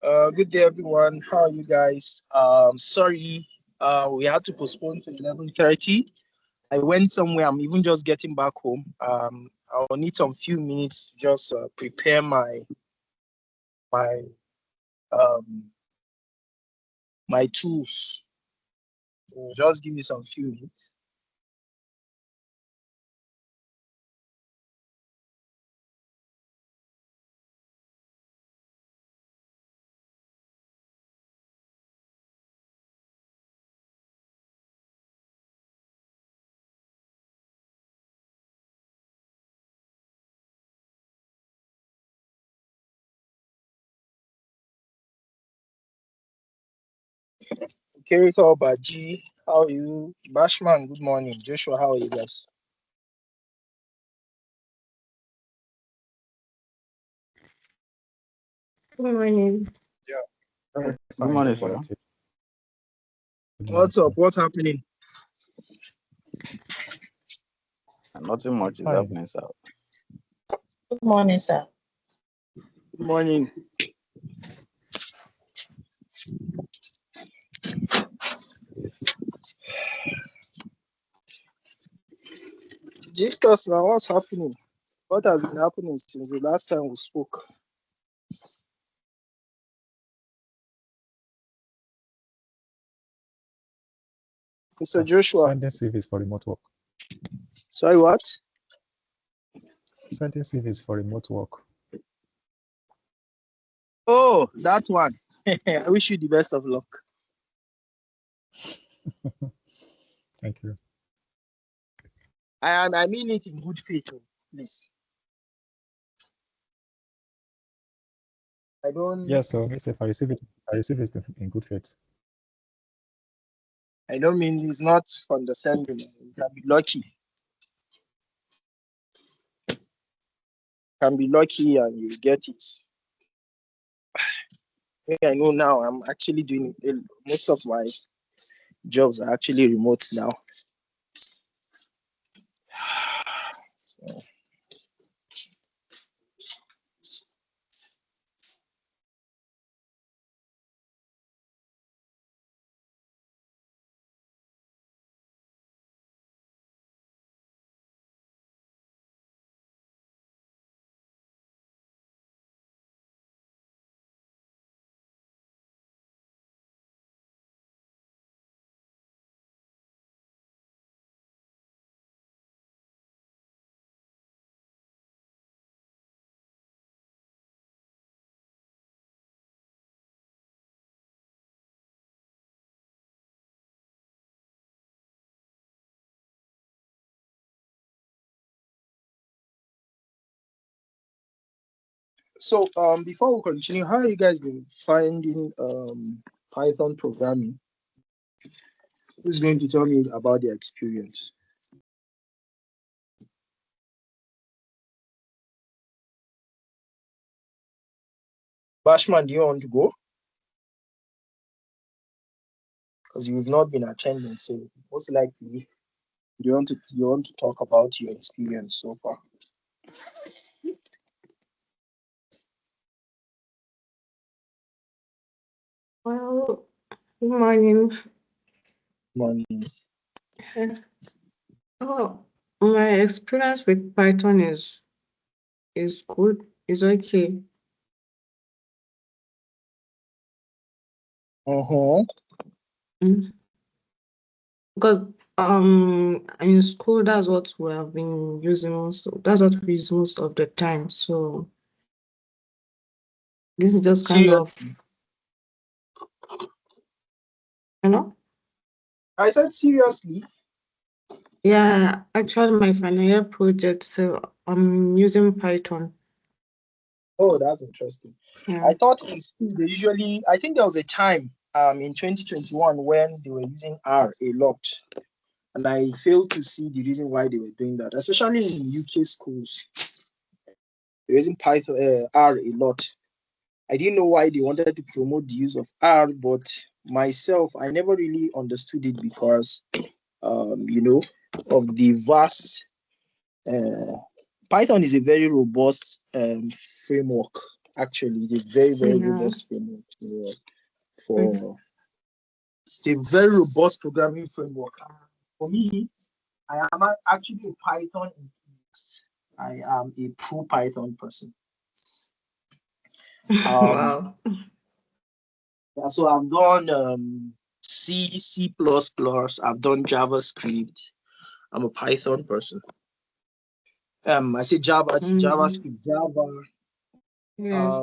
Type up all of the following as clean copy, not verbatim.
Good day, everyone. How are you guys? Sorry, we had to postpone to 11:30. I went somewhere. I'm even just getting back home. I'll need some few minutes to just prepare my um my tools. So just give me some few minutes. Kiriko Baji, how are you? Bashman, good morning. Joshua, how are you guys? Good morning. Good Fine, morning, thank sir. you. Good morning, What's up? sir. What's happening? Nothing much is Fine. happening, sir. Good morning, sir. Good morning. Discuss now. What's happening? What has been happening since the last time we spoke? Mr. Joshua. Sending CVs for remote work. Sorry, what? Sending CVs for remote work. Oh, that one. I wish you the best of luck. Thank you. I mean it in good faith, please. I don't. Yes, so if I receive it in good faith. I don't mean it's not condescending. You can be lucky. Can be lucky and you get it. I know now. I'm actually doing most of my jobs are actually remote now. So, before we continue, how are you guys been finding Python programming? Who's going to tell me about their experience? Bashman, do you want to go? Because you've not been attending, so most likely you want to talk about your experience so far. Well, good morning. Morning. Oh, my experience with Python is good. It's okay. Mm. Because in school that's what we have been using most. That's what we use most of the time. So this is just kind of, you know. I said seriously. Yeah, actually, my final year project. So I'm using Python. Oh, that's interesting. Yeah. I thought in school they usually. I think there was a time in 2021 when they were using R a lot, and I failed to see the reason why they were doing that, especially in UK schools. They're using Python R a lot. I didn't know why they wanted to promote the use of R, but myself, I never really understood it because, of the vast. Python is a very robust framework. Actually, it's a very Yeah. robust framework for it's a very robust programming framework. For me, I am actually a Python enthusiast. I am a pro Python person. Wow. Yeah, so I've done C, C++, I've done JavaScript. I'm a Python person. I say Java, it's JavaScript, Java. Yes.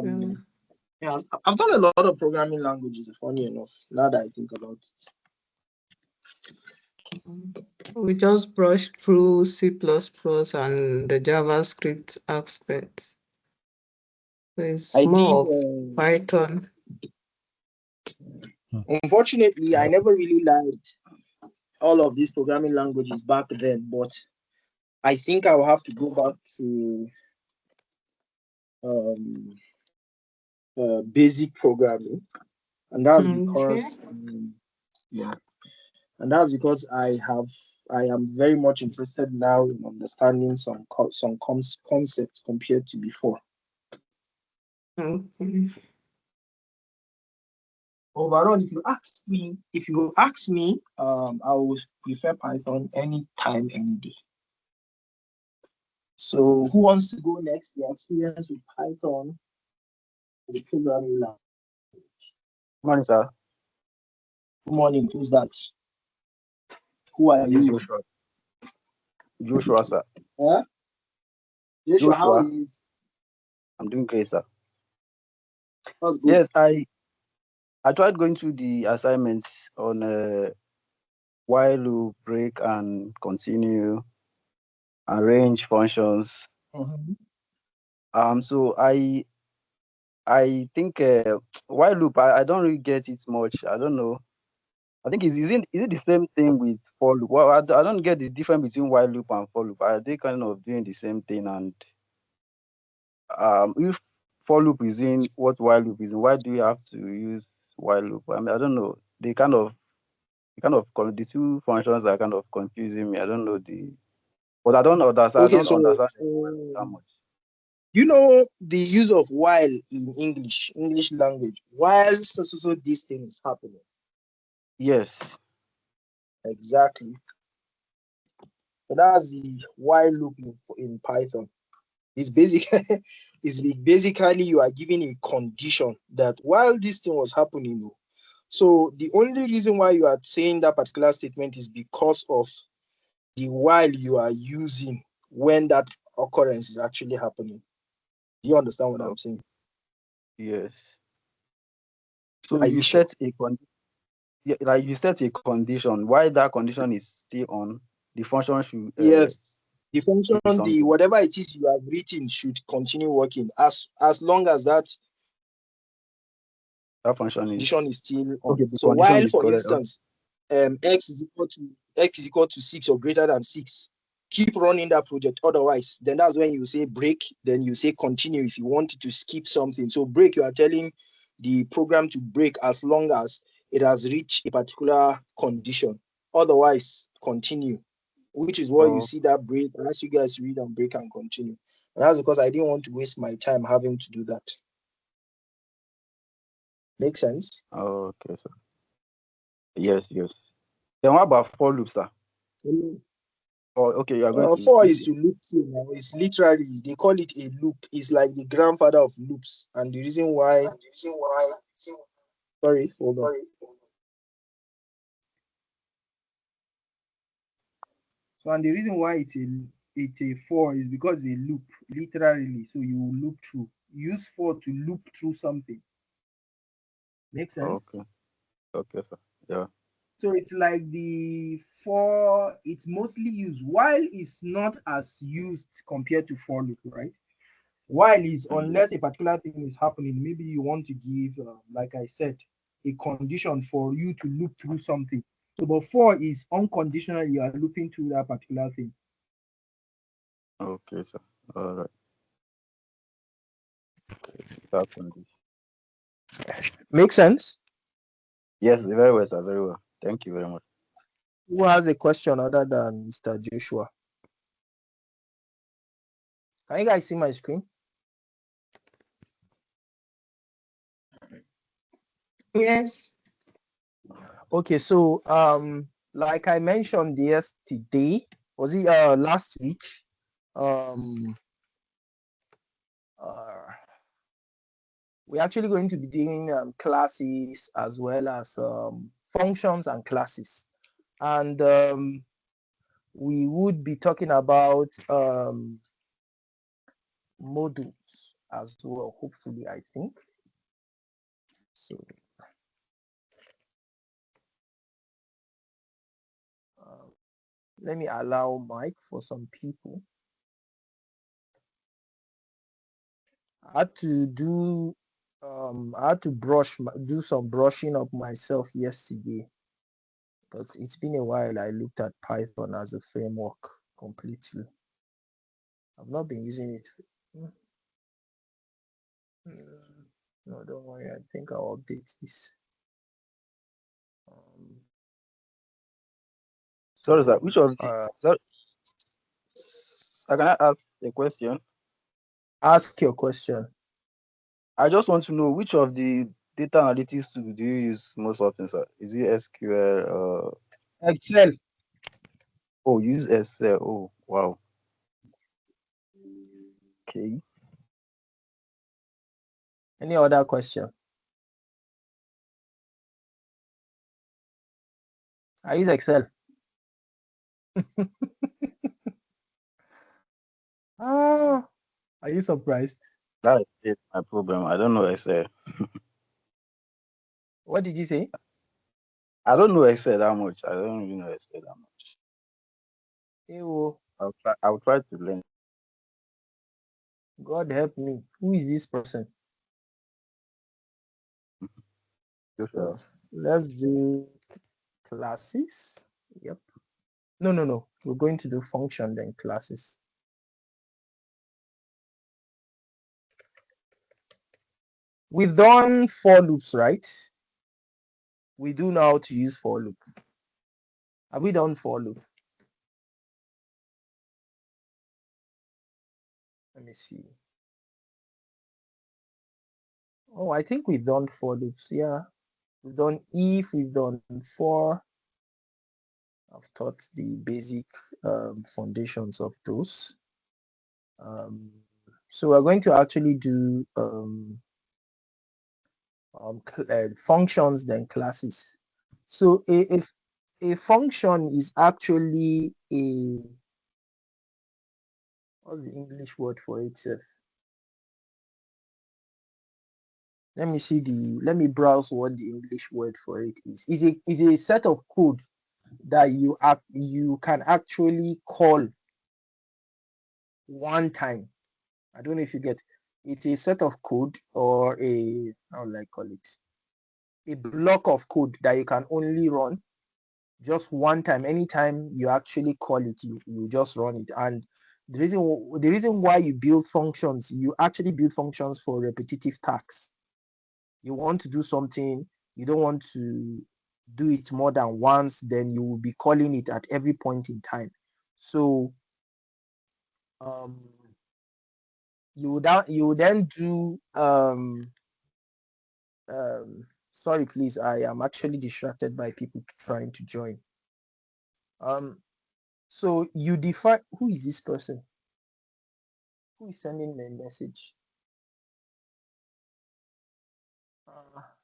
Yeah, I've done a lot of programming languages, funny enough, now that I think about it. We just brushed through C++ and the JavaScript aspect. So it's I more did, of Python. unfortunately, I never really liked all of these programming languages back then, but I think I will have to go back to basic programming, and that's because I am very much interested now in understanding some concepts compared to before. Okay. Overall, if you ask me, I would prefer Python anytime, any day. So who wants to go next? The experience with Python, the programming language. Morning, sir. Good morning. Who's that? Who are It's you? Joshua. Joshua, sir. Huh? Joshua, how are Joshua. you? I'm doing great, sir. That's good. Yes, I tried going through the assignments on while loop, break, and continue, and range functions. So I think while loop, I don't really get it much. I don't know. I think is it the same thing with for loop? Well, I don't get the difference between while loop and for loop. Are they kind of doing the same thing? And if for loop is doing what while loop is, why do you have to use while loop? I mean, I don't know. The two functions are kind of confusing me. I don't know but I don't understand. Okay, I don't so understand that much. you know the use of while in English language. While so this thing is happening. Yes. Exactly. So that's the while loop in Python. It's basically you are giving a condition that while this thing was happening. So the only reason why you are saying that particular statement is because of the while you are using when that occurrence is actually happening. Do you understand what I'm saying? Yes. So Are you you sure? set a condition. Yeah, like you set a condition. Why that condition is still on, the function should Yes. The function, do something. whatever it is you have written should continue working as long as that Function condition is is still on. okay. The So condition while, is for correct. instance, x is equal to 6 or greater than 6, keep running that project. Otherwise, then that's when you say break, then you say continue if you want to skip something. So break, you are telling the program to break as long as it has reached a particular condition. Otherwise, continue, which is what you see that break. I ask you guys to read and break and continue. And that's because I didn't want to waste my time having to do that. Make sense? Okay, sir. Yes. Then what about for loops, sir? Oh, okay, you are going to. For is to loop through. Now. It's literally, they call it a loop. It's like the grandfather of loops. And the reason why. Sorry, hold on. So, and the reason why it's a for is because it's a loop, literally. So you loop through. Use for to loop through something. Makes sense? Okay, sir. Yeah. So it's like the for, it's mostly used, while it's not as used compared to for loop, right? While is unless a particular thing is happening, maybe you want to give, like I said, a condition for you to loop through something. So, but for is unconditional, you are looping through that particular thing. Okay, sir. All right. That condition. Make sense? Yes, very well, sir. Very well. Thank you very much. Who has a question other than Mr. Joshua? Can you guys see my screen? Yes. Okay, so like I mentioned yesterday, was it last week? Um we're actually going to be doing classes as well as functions and classes. And we would be talking about modules as well, hopefully, I think. So let me allow Mike for some people. I had to do I had to do some brushing up myself yesterday, but it's been a while I looked at Python as a framework completely. I've not been using it. No, don't worry, I think I'll update this. Sorry, sir. Which of the Uh, can I ask a question? ask your question. I just want to know which of the data analytics tools do you use most often, sir? Is it SQL? Excel. Oh, you use Excel. Oh, wow. Okay. Any other question? I use Excel. Ah, are you surprised? That is my problem. I don't know Excel. What did you say? I don't know Excel that much. I don't really know Excel that much. Ewo, I'll try to learn. God help me. Who is this person? So let's do classes. Yep. No. We're going to do function then classes. We've done for loops, right? We do know how to use for loop. Have we done for loop? Let me see. Oh, I think we've done for loops. Yeah. We've done if, we've done for. I've taught the basic foundations of those. So we're going to actually do functions then classes. So if a function is actually what's the English word for it? Let me browse what the English word for it is. Is a set of code that you can actually call one time. I don't know if you get. It's a set of code or how will I call it? A block of code that you can only run just one time. Anytime you actually call it, you just run it. And the reason why you build functions, you actually build functions for repetitive tasks. You want to do something, you don't want to do it more than once, then you will be calling it at every point in time. So you would then do sorry please, I am actually distracted by people trying to join. So you define, who is this person? Who is sending me a message?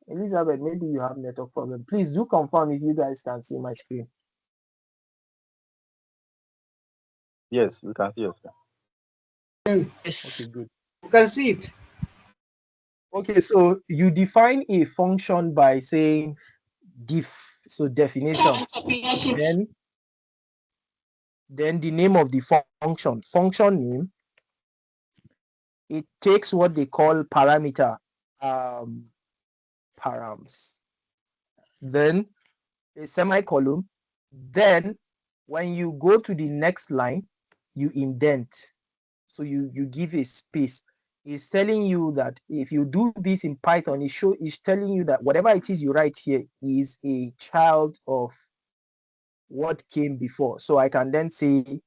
Elizabeth, maybe you have network problem. Please do confirm if you guys can see my screen. Yes, we can see it. Okay, good. You can see it. Okay, so you define a function by saying def, so definition, then the name of the function name. It takes what they call parameter, params, then a semicolon. Then when you go to the next line, you indent. So you give a space. It's telling you that if you do this in Python, it's telling you that whatever it is you write here is a child of what came before. So I can then say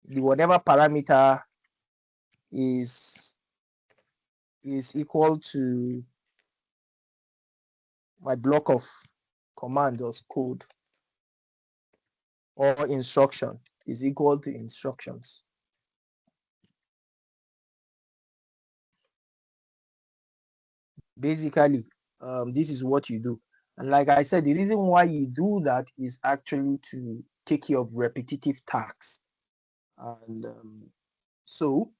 the whatever parameter is equal to my block of commands or code or instruction is equal to instructions. Basically, this is what you do. And like I said, the reason why you do that is actually to take care of repetitive tasks. And so,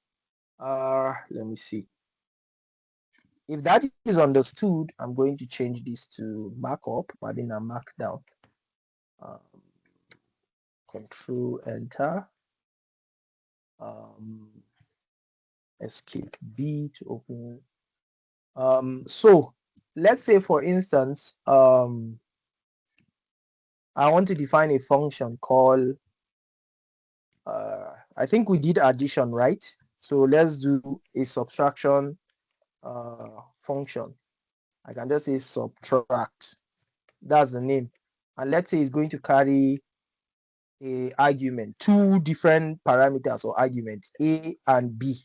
let me see. If that is understood, I'm going to change this to markup, but in a markdown. Control Enter. Escape B to open. So let's say, for instance, I want to define a function called, I think we did addition, right? So let's do a subtraction function. I can just say subtract. That's the name. And let's say it's going to carry a argument, two different parameters or arguments, A and B,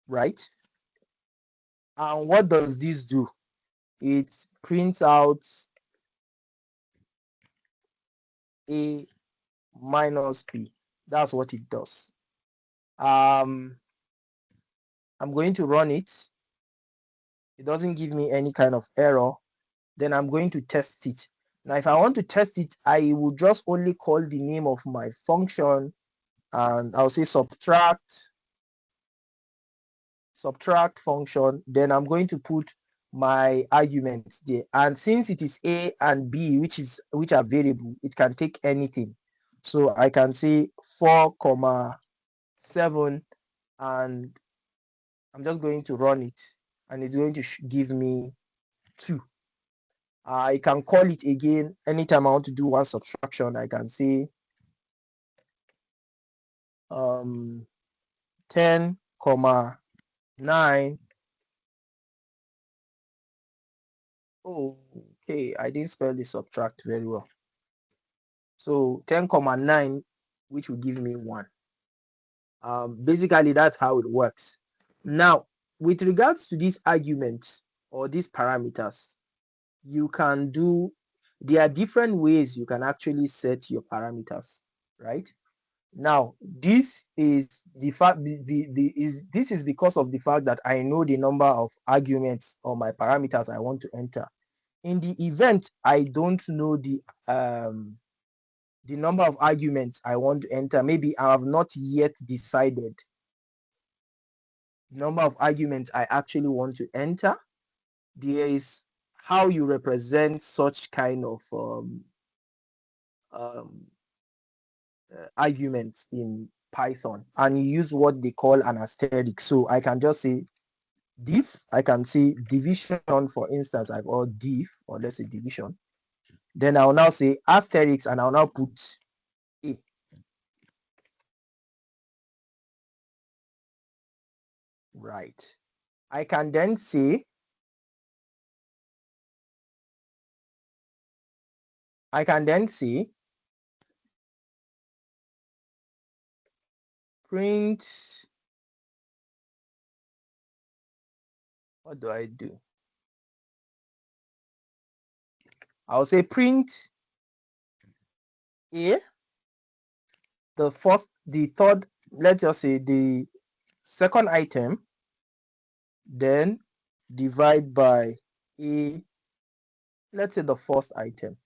right? And what does this do? It prints out A minus B. That's what it does. I'm going to run it. It doesn't give me any kind of error. Then I'm going to test it. Now, if I want to test it, I will just only call the name of my function, and I'll say subtract function. Then I'm going to put my arguments there. And since it is A and B, which are variable, it can take anything. So I can say 4,7, and I'm just going to run it, and it's going to give me 2. I can call it again anytime I want to do one subtraction. I can say 10,9. Okay, I didn't spell the subtract very well. So 10,9, which will give me 1. Basically, that's how it works. Now, with regards to these arguments or these parameters, you can do, there are different ways you can actually set your parameters, right? Now, this is the fact, this is because of the fact that I know the number of arguments or my parameters I want to enter. In the event I don't know the number of arguments I want to enter, maybe I have not yet decided the number of arguments I actually want to enter, there is how you represent such kind of arguments in Python, and you use what they call an asterisk. So I can just say diff, I can say division, for instance, or diff, or let's say division. Then I'll now say asterisk, and I'll now put A. Right. I can then say, print, what do I do? I'll say print A, the third, let's just say the second item, then divide by A, let's say the first item.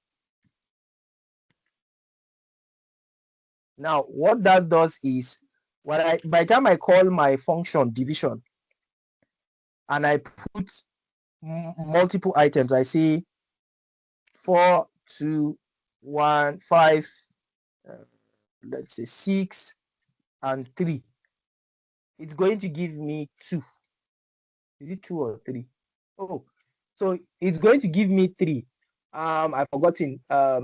Now, what that does is, by the time I call my function division and I put multiple items, I say 4, 2, 1, 5, let's say 6, and 3. It's going to give me 2. Is it 2 or 3? Oh, so it's going to give me 3. I've forgotten.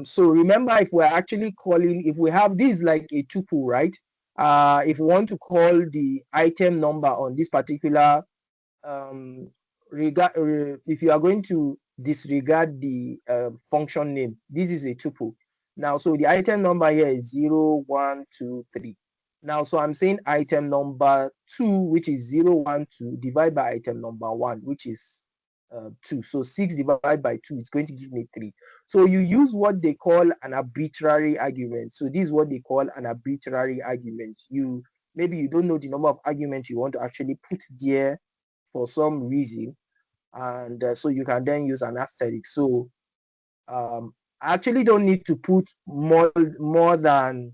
So remember, if we're actually calling, if we have this like a tuple, right? If we want to call the item number on this particular if you are going to disregard the function name, this is a tuple. Now, so the item number here is 0, 1, 2, 3. Now, so I'm saying item number 2, which is 0, 1, 2, divided by item number 1, which is 2. So 6 divided by 2 is going to give me 3. So you use what they call an arbitrary argument. So this is what they call an arbitrary argument. Maybe you don't know the number of arguments you want to actually put there for some reason, and so you can then use an asterisk. So I actually don't need to put more than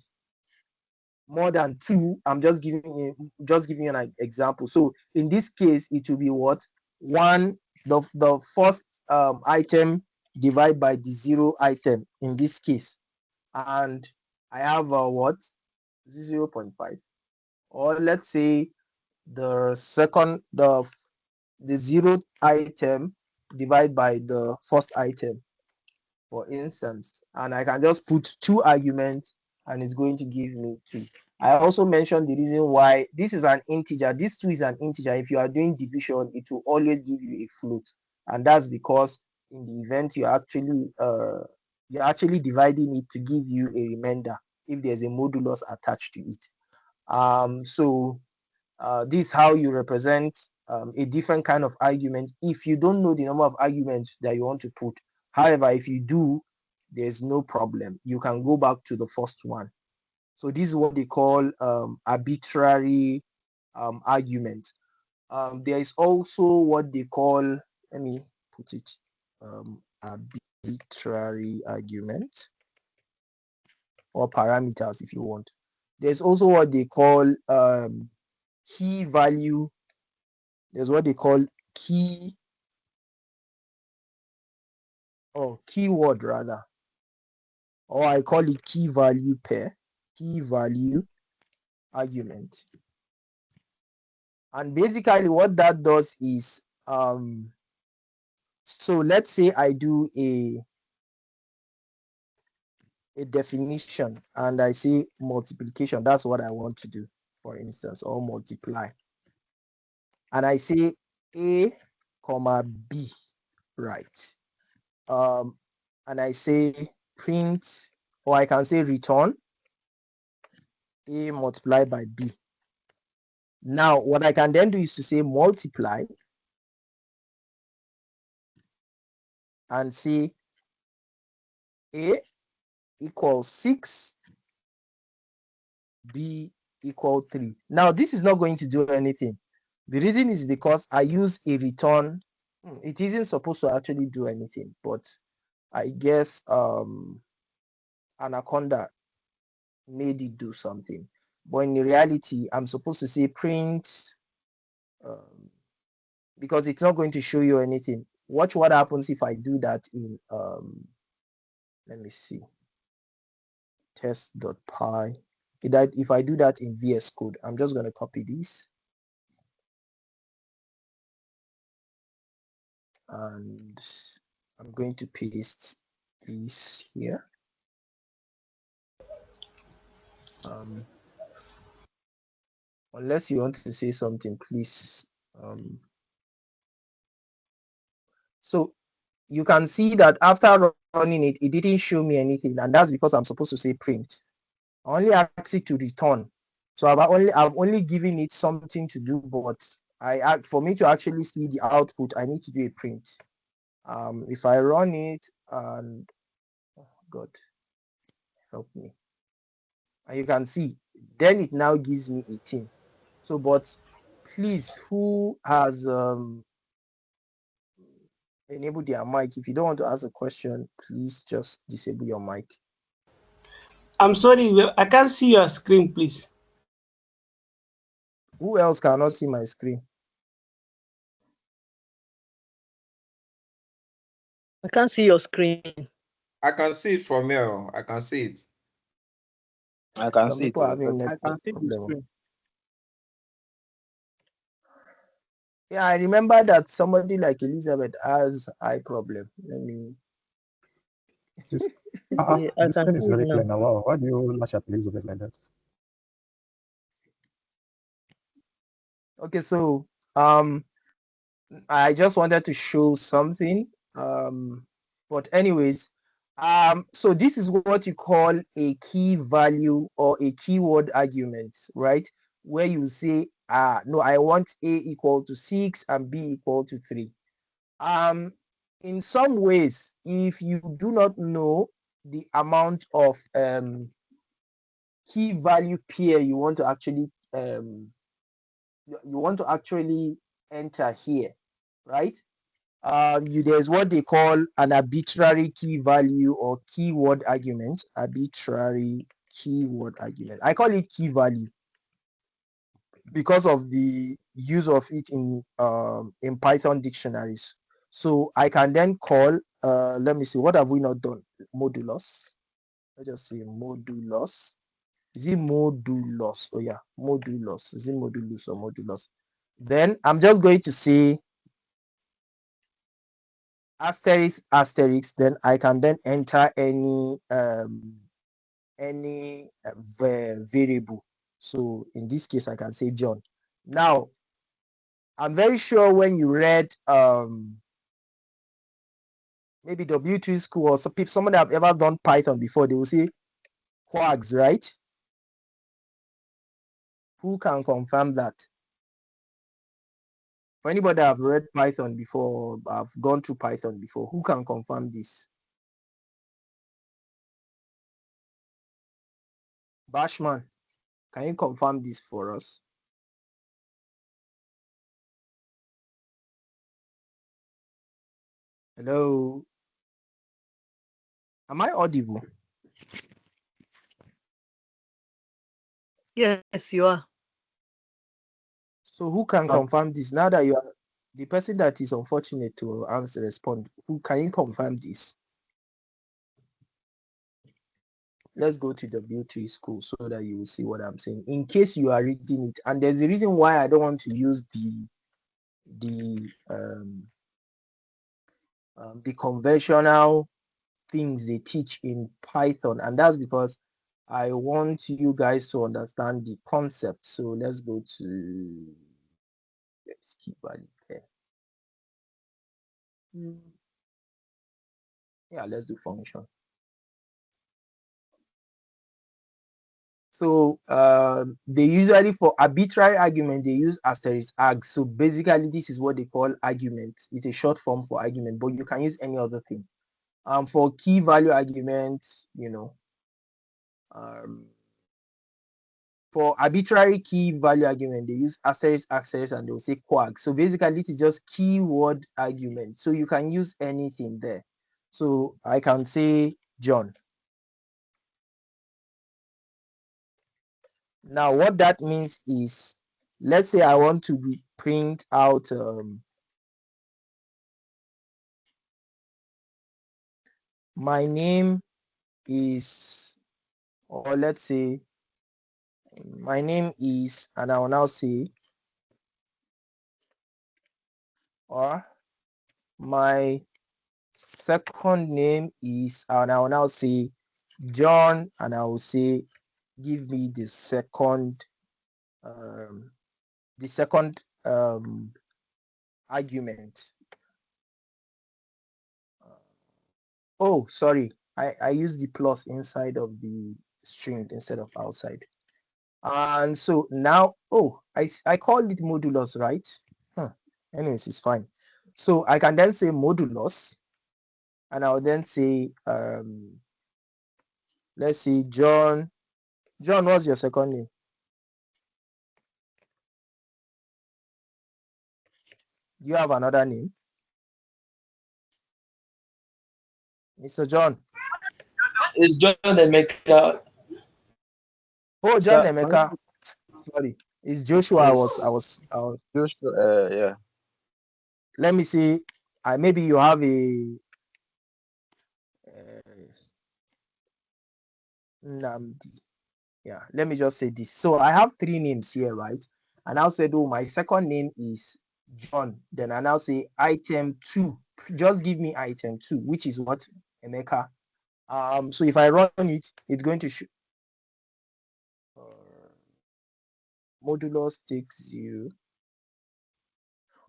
2. I'm just giving you an example. So in this case, it will be what? The first item divided by the 0 item in this case, and I have what? 0.5, or let's say the 0th item divided by the first item, for instance, and I can just put 2 arguments and it's going to give me 2. I also mentioned the reason why this is an integer. This 2 is an integer. If you are doing division, it will always give you a float, and that's because in the event you're actually dividing it to give you a remainder if there's a modulus attached to it. So this is how you represent a different kind of argument if you don't know the number of arguments that you want to put. However, if you do, there's no problem. You can go back to the first one. So this is what they call arbitrary argument. There is also what they call, let me put it, arbitrary argument, or parameters if you want. There's also what they call key value. There's what they call keyword rather, or I call it key value pair, key value argument. And basically what that does is, so let's say I do a definition and I say multiplication. That's what I want to do, for instance, or multiply. And I say A, comma B, right? And I say print, or I can say return A multiplied by B. Now, what I can then do is to say multiply and say A equals 6, B equal 3. Now, this is not going to do anything. The reason is because I use a return. It isn't supposed to actually do anything, but I guess Anaconda made it do something. But in reality, I'm supposed to say print, because it's not going to show you anything. Watch what happens if I do that in let me see, test.py. If I do that in VS Code, I'm just going to copy this and I'm going to paste this here. Unless you want to say something, please. So you can see that after running it, it didn't show me anything, and that's because I'm supposed to say print. I only asked it to return. So I'm only giving it something to do, but for me to actually see the output, I need to do a print. If I run it and God help me, and you can see, then it now gives me 18. So, but please, who has enabled their mic? If you don't want to ask a question, please just disable your mic. I'm sorry, I can't see your screen, please. Who else cannot see my screen? I can't see your screen. I can see it from here. I can see it. I can Some see it. people having I network can see the problem. screen. Yeah, I remember that somebody like Elizabeth has eye problem. Let me. This, Yeah, I the can screen is see it very now. clear now. Wow, why do you lash at Elizabeth like that? Okay, so I just wanted to show something. But anyways, so this is what you call a key value or a keyword argument, right? Where you say, no, I want A equal to 6 and B equal to 3. In some ways, if you do not know the amount of key value pair you want to actually enter here, right? There's what they call an arbitrary key value or keyword argument. Arbitrary keyword argument. I call it key value because of the use of it in Python dictionaries. So I can then call, let me see, what have we not done? Modulus. Let's just say modulus. Is it modulus? Oh yeah, modulus. Is it modulus or modulus? Then I'm just going to say asterisk asterisk. Then I can then enter any variable. So in this case, I can say John. Now, I'm very sure when you read maybe W3 school or someone that have ever done Python before, they will say quags, right? Who can confirm that? For anybody that have read Python before, I've gone through Python before, who can confirm this? Bashman, can you confirm this for us? Hello? Am I audible? Yes, you are. So who can confirm this? Now that you are the person that is unfortunate to answer, respond, who can you confirm this? Let's go to W3 school so that you will see what I'm saying. In case you are reading it, and there's a reason why I don't want to use the conventional things they teach in Python, and that's because I want you guys to understand the concept. So let's go to let's keep value there. Yeah, let's do function. So they usually, for arbitrary argument, they use asterisk arg. So basically, this is what they call argument. It's a short form for argument, but you can use any other thing. For key value arguments, for arbitrary key value argument, they use asterisk, and they'll say quag. So basically, this is just keyword argument. So you can use anything there. So I can say John. Now, what that means is, let's say I want to print out my name is, or let's say my name is, and I will now say, or my second name is, and I will now say John, and I will say, give me the second argument. Oh, sorry, I used the plus inside of the string instead of outside. And so now, oh, I called it modulus, right? Anyways, it's fine. So I can then say modulus, and I'll then say, let's see, John. John, what's your second name? Do you have another name? Mr. John. It's John Emeka. Oh, John Sir. Emeka. Sorry, it's Joshua. Yes. I was. Joshua, yeah. Let me see. Maybe you have a. Namdi. Yeah. Let me just say this. So I have 3 names here, right? And I'll say, oh, my second name is John. Then I now say item 2. Just give me item 2, which is what? Emeka. So if I run it, it's going to show modulus takes 0.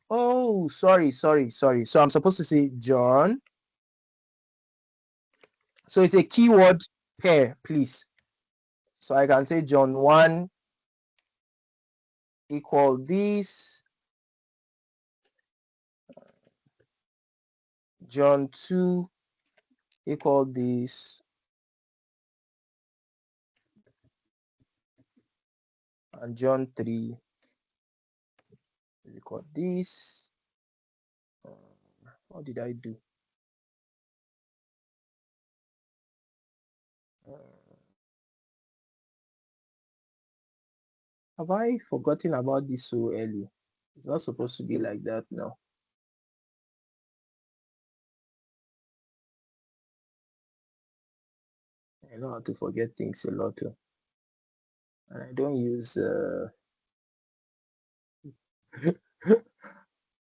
Oh, sorry. So I'm supposed to say John. So it's a keyword pair, please. So I can say John 1 equal this. John 2 equal this, and John 3 is equal this. What did I do? Have I forgotten about this so early? It's not supposed to be like that now. I know how to forget things a lot too. And I don't use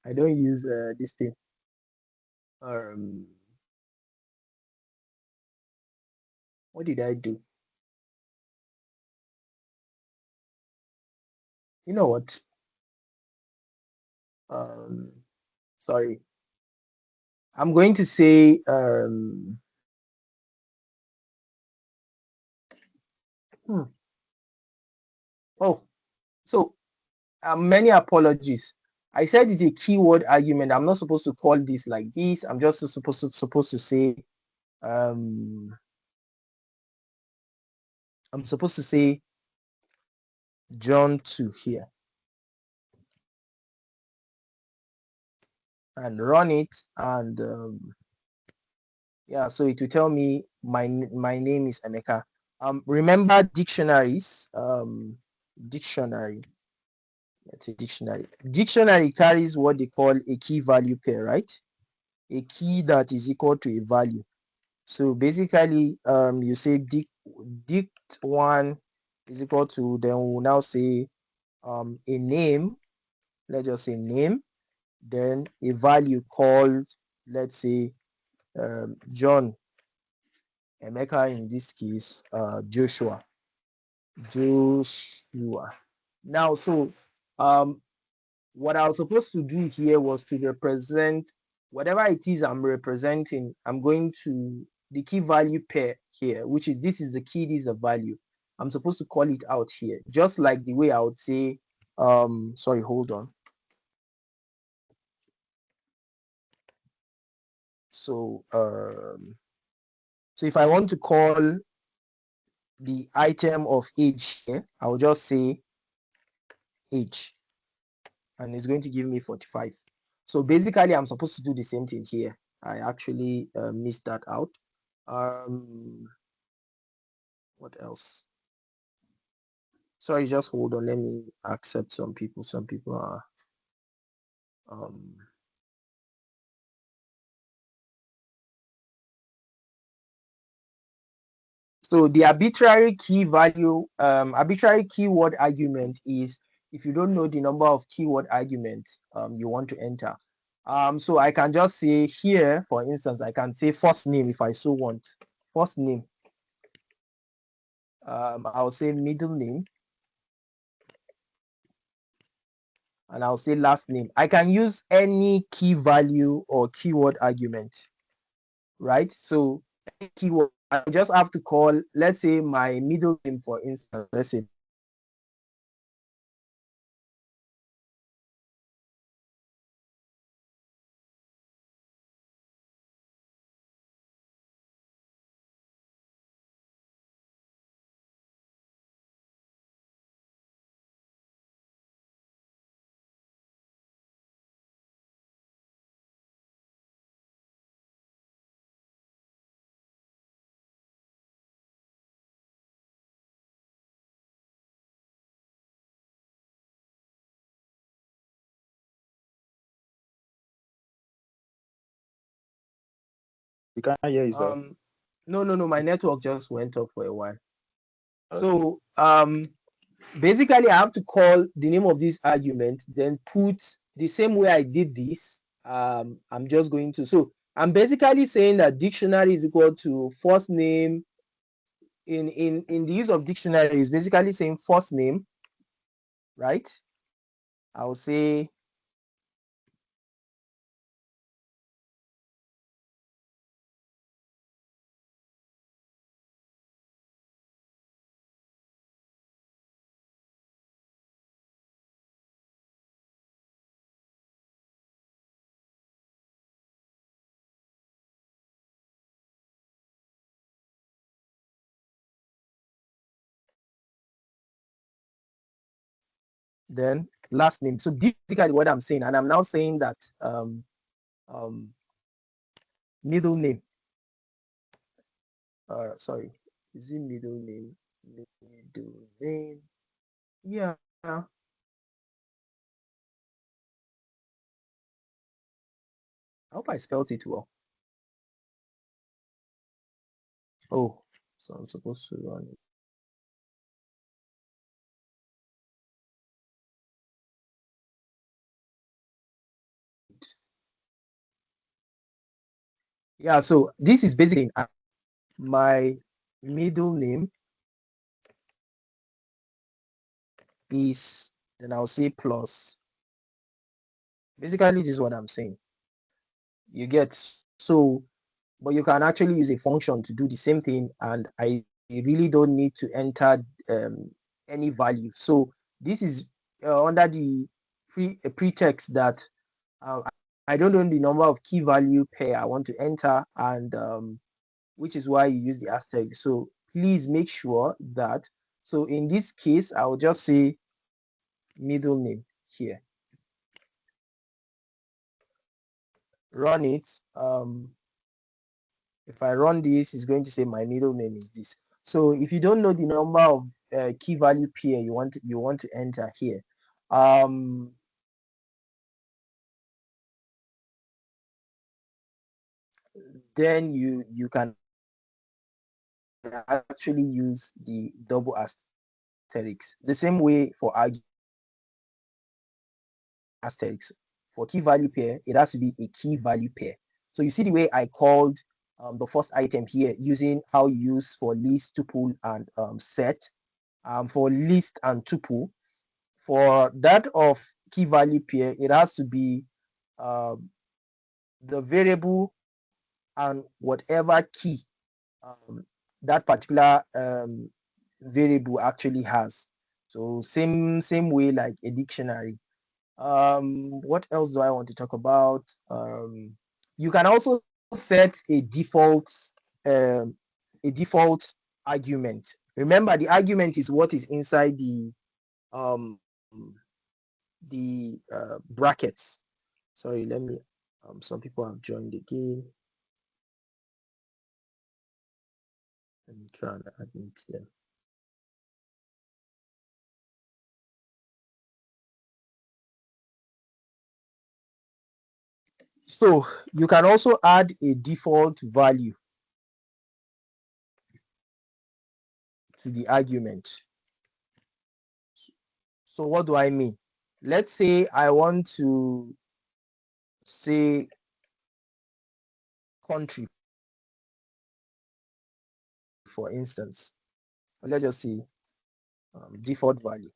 I don't use this thing. What did I do? You know what? Sorry. I'm going to say oh, so many apologies. I said it's a keyword argument. I'm not supposed to call this like this. I'm just supposed to say I'm supposed to say John 2 here and run it, and yeah, so it will tell me my name is Emeka. Remember dictionaries. Dictionary. Let's say dictionary. Dictionary carries what they call a key value pair, right? A key that is equal to a value. So basically, you say dict1 is equal to, then we'll now say a name. Let's just say name. Then a value called, let's say, John. Emeka in this case, Joshua. Now, so what I was supposed to do here was to represent whatever it is I'm representing. I'm going to the key value pair here, which is this is the key, this is the value. I'm supposed to call it out here, just like the way I would say, sorry, hold on. So if I want to call the item of age here, I'll just say age, and it's going to give me 45. So basically, I'm supposed to do the same thing here. I actually missed that out. What else? Sorry, just hold on. Let me accept some people. Some people are so the arbitrary key value, arbitrary keyword argument is if you don't know the number of keyword arguments you want to enter. So I can just say here, for instance, I can say first name if I so want. First name. I'll say middle name. And I'll say last name. I can use any key value or keyword argument, right? So keyword, I just have to call, let's say my middle name, for instance, let's say We can't hear you, sir. no, my network just went off for a while. So basically I have to call the name of this argument, then put the same way I did this. I'm just going to, so I'm basically saying that dictionary is equal to first name. In the use of dictionary is basically saying first name, right? I'll say then last name. So basically what I'm saying, and I'm now saying that middle name. Sorry, is it middle name? Middle name. Yeah. I hope I spelled it well. Oh, so I'm supposed to run it. Yeah, so this is basically my middle name is, then I'll say plus. Basically, this is what I'm saying. You get, so, but you can actually use a function to do the same thing, and I really don't need to enter any value. So this is under the pretext that I don't know the number of key value pair I want to enter, and which is why you use the asterisk. So please make sure that, so in this case, I'll just say middle name here. Run it. If I run this, it's going to say my middle name is this. So if you don't know the number of key value pair you want to enter here, then you can actually use the double asterisk. The same way for asterisk. For key value pair, it has to be a key value pair. So you see the way I called the first item here using how you use for list, tuple, and set. For list and tuple, for that of key value pair, it has to be the variable and whatever key that particular variable actually has. So same way like a dictionary. What else do I want to talk about? You can also set a default argument. Remember, the argument is what is inside the brackets. Sorry, let me some people have joined again. Let me try and admit them. So you can also add a default value to the argument. So what do I mean? Let's say I want to say country, for instance. Let's just see default value.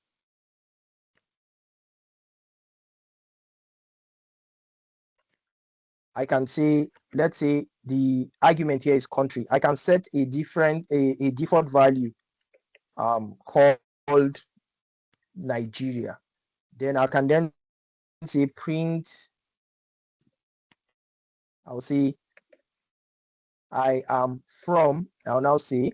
I can say, let's say the argument here is country. I can set a default value called Nigeria. Then I can then say print. I'll say I am from. I'll now say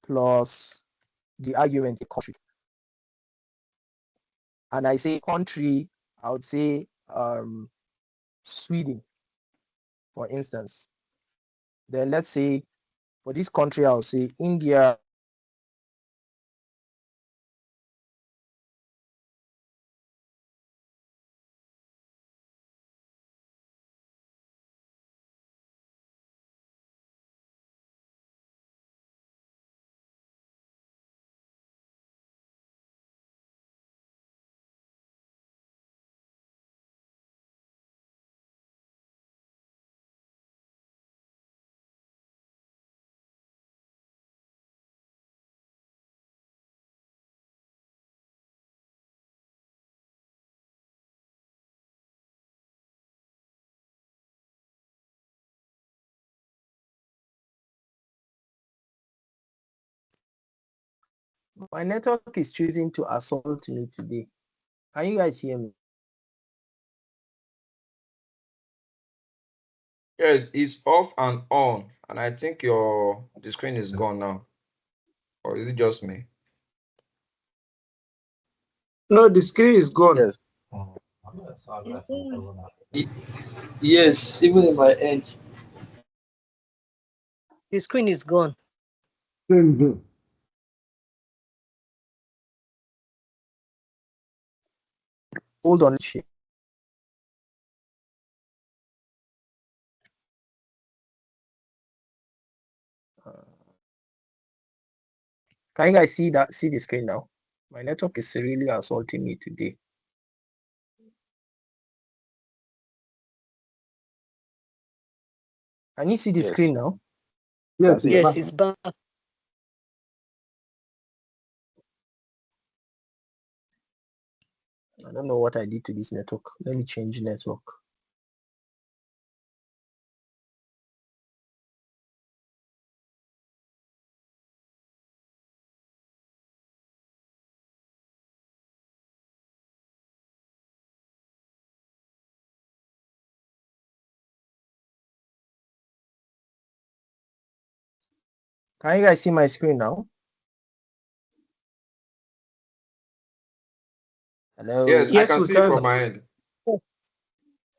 plus the argument country. And I say country, I would say Sweden, for instance. Then let's say for this country, I'll say India. My network is choosing to assault me today. Can you guys hear me? Yes, it's off and on, and I think the screen is gone now. Or is it just me? No, the screen is gone. Yes. Y- Yes, even in my end. The screen is gone. Hold on. Shit. Can you guys see the screen now? My network is really assaulting me today. Can you see the Yes. screen now? Yes, Yes. Yes, it's back. I don't know what I did to this network. Let me change network. Can you guys see my screen now? Hello. Yes, I Yes, can we see it from can. my end.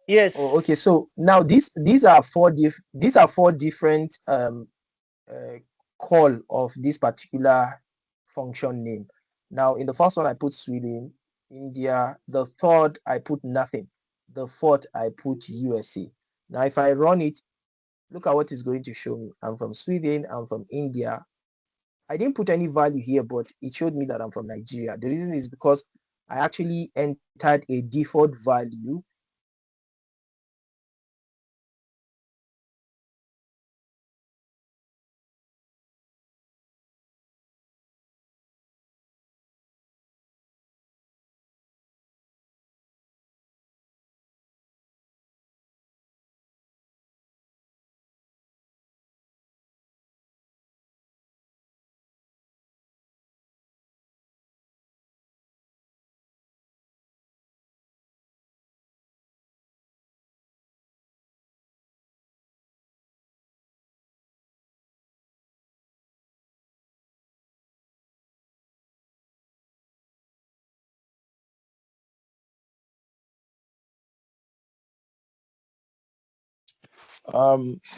Yes. Oh, okay. So now these are four different call of this particular function name. Now in the first one I put Sweden, India. The third I put nothing. The fourth I put USA. Now if I run it, look at what it's going to show me. I'm from Sweden. I'm from India. I didn't put any value here, but it showed me that I'm from Nigeria. The reason is because I actually entered a default value.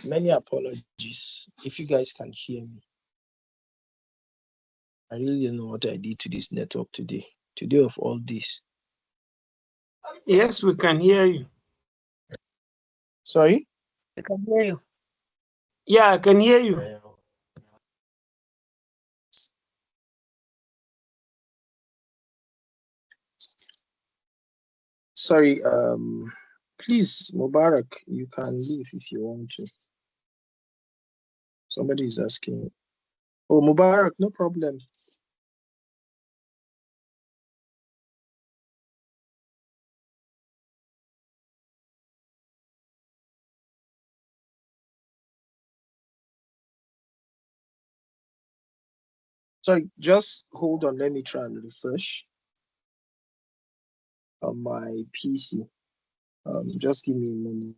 Many apologies. If you guys can hear me, I really don't know what I did to this network today. Today of all this. Yes, we can hear you. Sorry? I can hear you. Yeah, I can hear you. Sorry, please, Mubarak, you can leave if you want to. Somebody is asking. Oh, Mubarak, no problem. Sorry, just hold on. Let me try and refresh on my PC. Just give me a minute.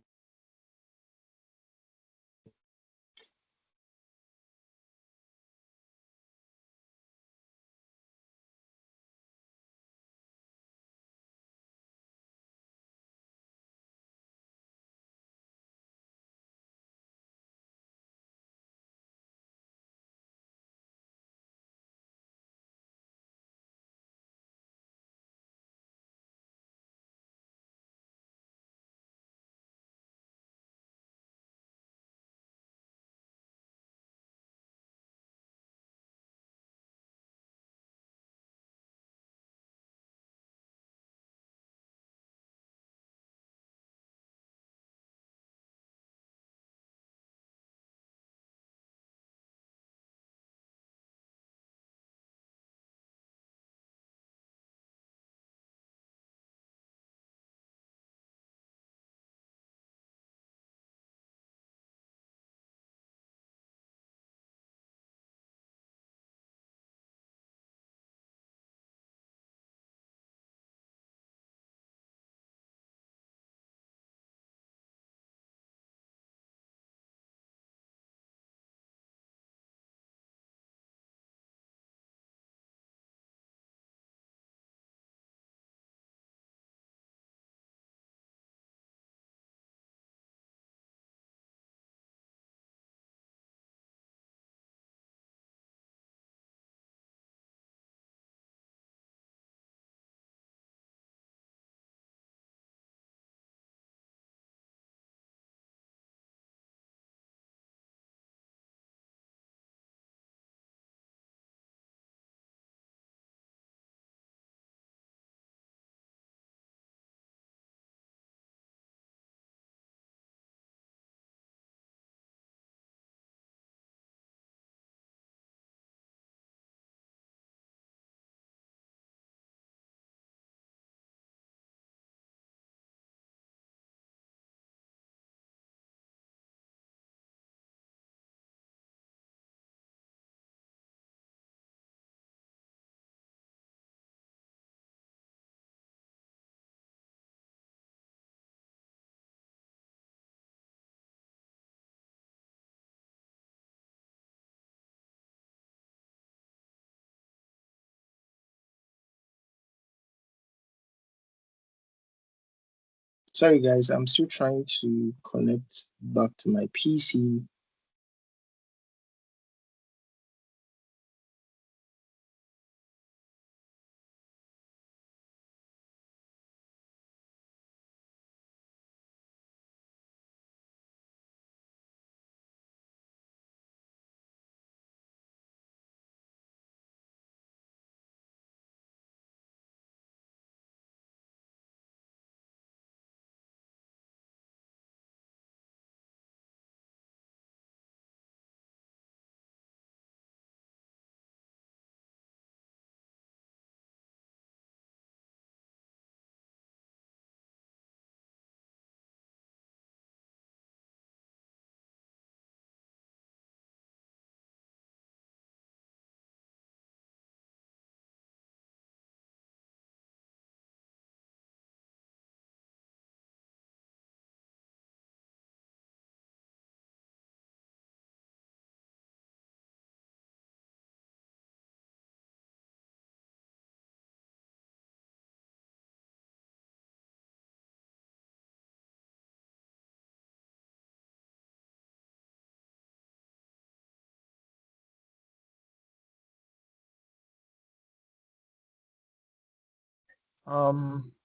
Sorry, guys, I'm still trying to connect back to my PC.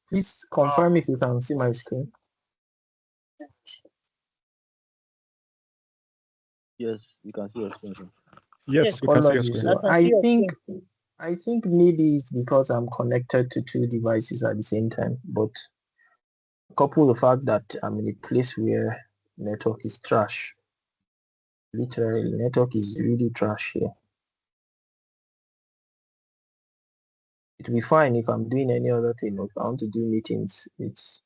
Please confirm if you can see my screen. Yes, you can see your screen. Yes, we can see your Apologies. screen. So I think maybe it's because I'm connected to two devices at the same time, but couple the fact that I'm in a place where network is trash. Literally, network is really trash here. It'll be fine if I'm doing any other thing. If I want to do meetings, it's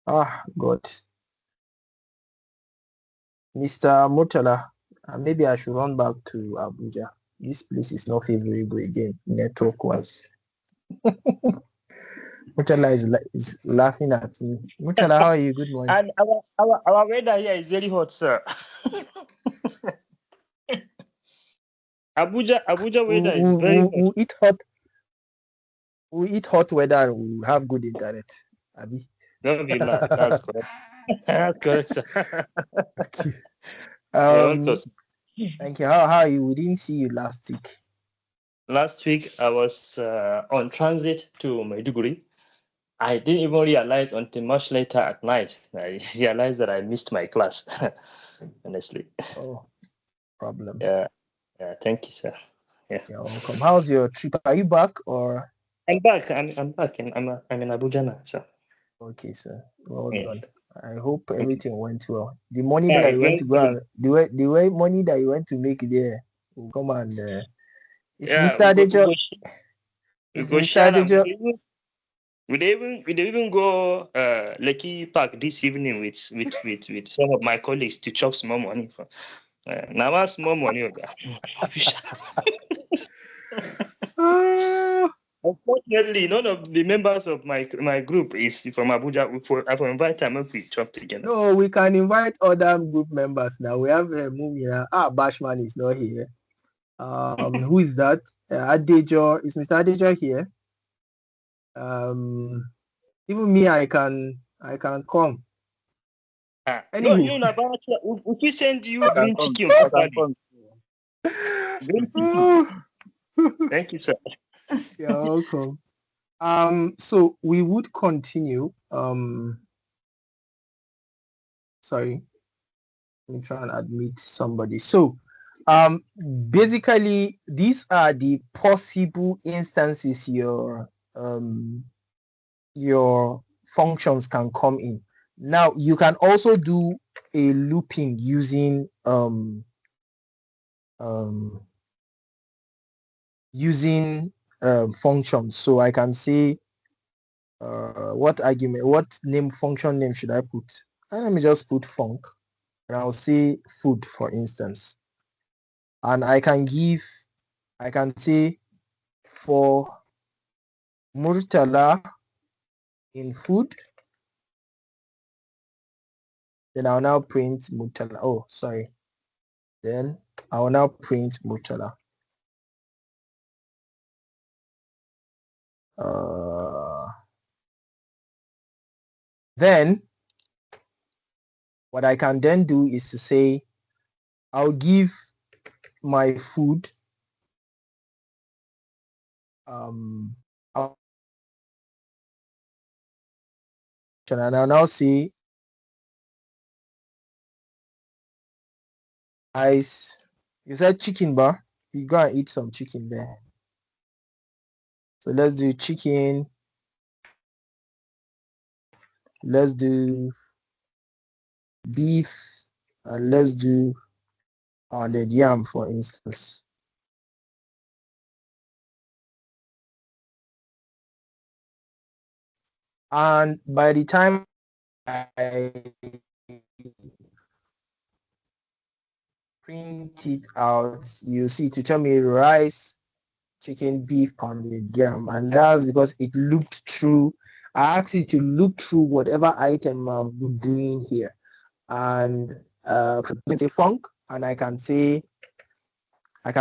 God. Mr. Murtala, maybe I should run back to Abuja. This place is not favorable again, network-wise. Murtala is laughing at me. Murtala, how are you? Good morning. And our weather here is very hot, sir. Abuja weather is very hot. We eat hot weather and we have good internet. Abi. No, be mad. That's correct. That's correct, sir. Okay. Welcome. Thank you. How are you? We didn't see you last week. Last week I was on transit to Maiduguri. I didn't even realize until much later at night. I realized that I missed my class. Honestly. Oh, problem. Yeah. Thank you, sir. Yeah. You're welcome. How's your trip? Are you back or? I'm back. I'm back. I'm in Abuja now, sir. Okay, sir. Well done. I hope everything went well. The money that you went to go, the way money that you went to make there will come and. It's Mr. Adejo. We go share them. We even go Lekki Park this evening with some of my colleagues to chop small money for. Now small money. Unfortunately, none of the members of my group is from Abuja. I've invited them if we chop together. No, we can invite other group members now. We have Mumia. Bashman is not here. Who is that? Adejo. Is Mr. Adejo here? Even me, I can come. No, you know about if we send you green chicken, Thank you, sir. You're welcome. So we would continue. Sorry, let me try and admit somebody. So, basically, these are the possible instances your functions can come in. Now, you can also do a looping using functions. So I can say what function name should I put? Let me just put func, and I'll say food, for instance. And I can say for Murtala in food, then I'll now print Murtala. Oh, sorry. Then I will now print Murtala. Then what I can then do is to say, I'll give my food and I'll now say ice. You said chicken bar. You go and eat some chicken there. So let's do chicken. Let's do beef, and let's do pounded yam, for instance. And by the time I print it out, you see to tell me rice, chicken, beef, pounded yam, and that's because it looked through. I asked it to look through whatever item I'm doing here, and it's a funk, and I can say you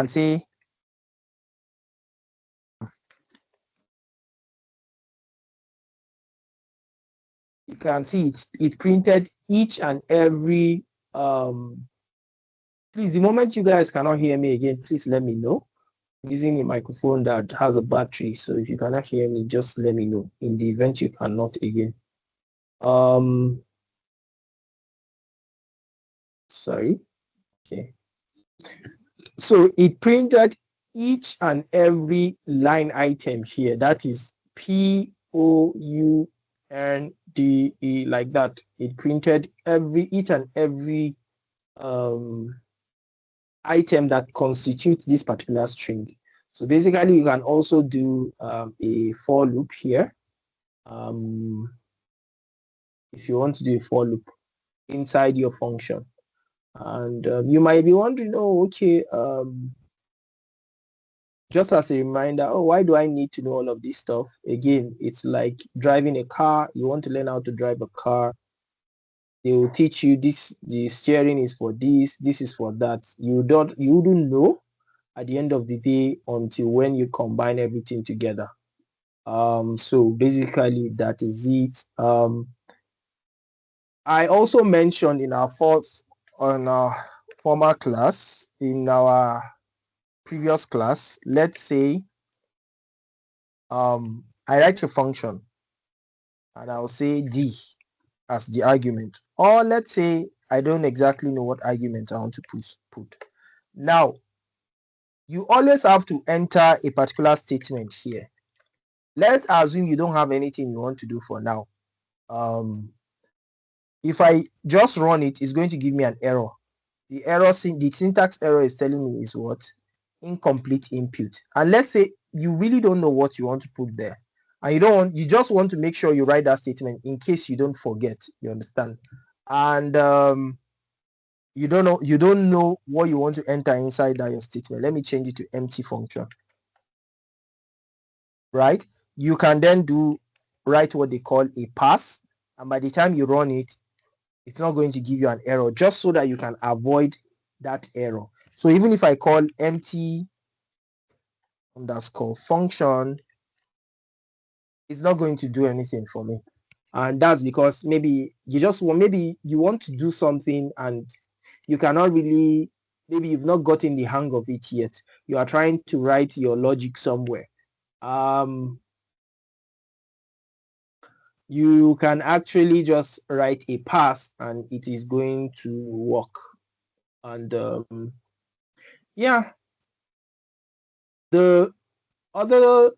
can see it printed each and every please, the moment you guys cannot hear me again, please let me know. I'm using a microphone that has a battery, so if you cannot hear me, just let me know. In the event you cannot again. Sorry. Okay. So it printed each and every line item here. That is POUNDE, like that. It printed each and every item that constitutes this particular string. So basically, you can also do a for loop here. If you want to do a for loop inside your function. And you might be wondering, oh, okay, just as a reminder, oh, why do I need to know all of this stuff? Again, it's like driving a car. You want to learn how to drive a car. They will teach you this, the steering is for this is for that. You wouldn't know at the end of the day until when you combine everything together. So basically that is it. I also mentioned in our former class, in our previous class, let's say I write a function and I'll say d as the argument, or let's say I don't exactly know what argument I want to put. Now, you always have to enter a particular statement here. Let's assume you don't have anything you want to do for now. If I just run it, it's going to give me an error. The syntax error is telling me is what? Incomplete input. And let's say you really don't know what you want to put there, and you just want to make sure you write that statement in case you don't forget. You understand? And you don't know what you want to enter inside that your statement. Let me change it to empty function. Right? You can then write what they call a pass, and by the time you run it, it's not going to give you an error, just so that you can avoid that error. So even if I call empty underscore function, it's not going to do anything for me. And that's because maybe you want to do something and you cannot really, maybe you've not gotten the hang of it yet. You are trying to write your logic somewhere. You can actually just write a pass and it is going to work. And yeah, the other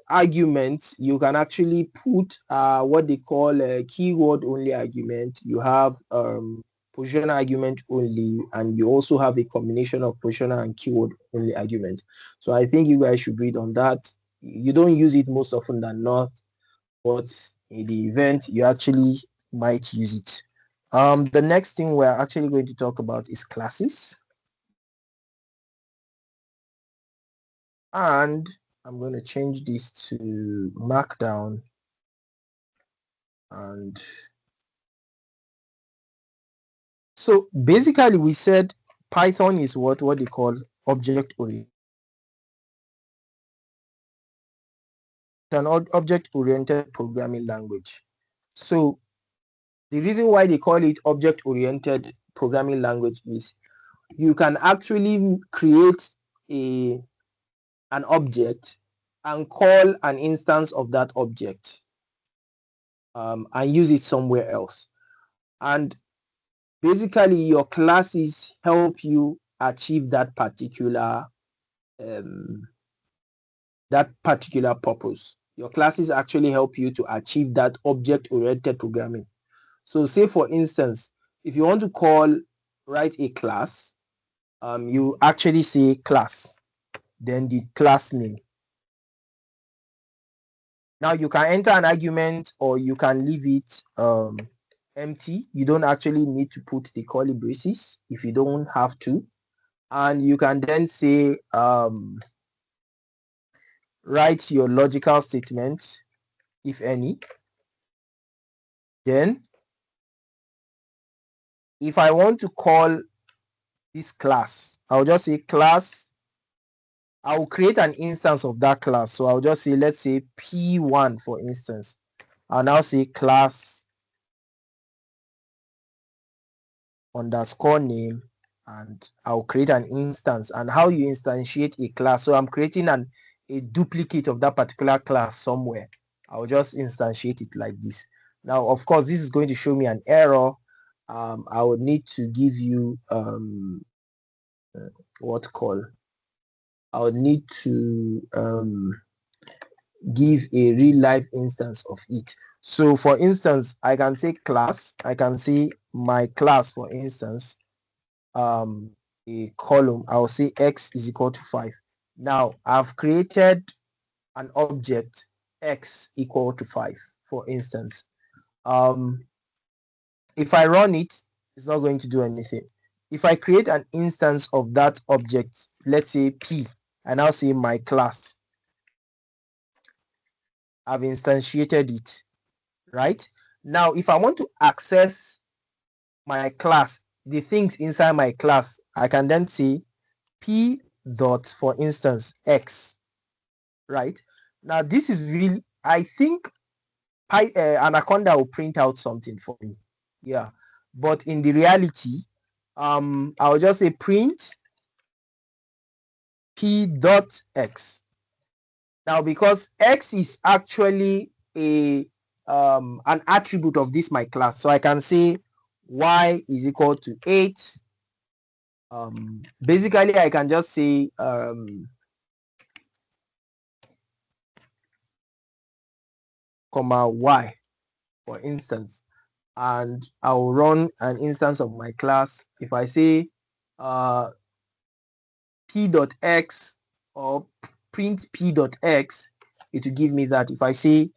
arguments, you can actually put what they call a keyword only argument. You have position argument only, and you also have a combination of positioner and keyword only argument. So I think you guys should read on that. You don't use it most often than not, but in the event you actually might use it. The next thing we're actually going to talk about is classes. And I'm going to change this to Markdown. And so basically we said Python is what they call object-oriented. It's an object-oriented programming language. So the reason why they call it object-oriented programming language is you can actually create an object and call an instance of that object and use it somewhere else. And basically, your classes help you achieve that particular purpose. Your classes actually help you to achieve that object-oriented programming. So say for instance, if you want to write a class, you actually say class, then the class name. Now you can enter an argument or you can leave it empty. You don't actually need to put the curly braces if you don't have to. And you can then say, write your logical statement, if any. Then, if I want to call this class, I'll just say class. I'll create an instance of that class. So I'll just say, let's say P1, for instance. I'll now say class underscore name, and I'll create an instance. And how you instantiate a class. So I'm creating a duplicate of that particular class somewhere. I'll just instantiate it like this. Now, of course, this is going to show me an error. I would need to give you I would need to give a real life instance of it. So for instance, I can say class, I can say my class, for instance, a column, I'll say x is equal to 5. Now I've created an object x equal to 5, for instance. If I run it, it's not going to do anything. If I create an instance of that object, let's say P, and I'll say my class, I've instantiated it, right? Now, if I want to access my class, the things inside my class, I can then say P dot, for instance, X, right? Now, this is really, I think Anaconda will print out something for me. Yeah. But in the reality, I'll just say print P dot X. Now, because X is actually an attribute of this my class, so I can say Y is equal to 8. Basically, I can just say comma Y, for instance, and I'll run an instance of my class. If I say p.x or print p.x, it will give me that. If I say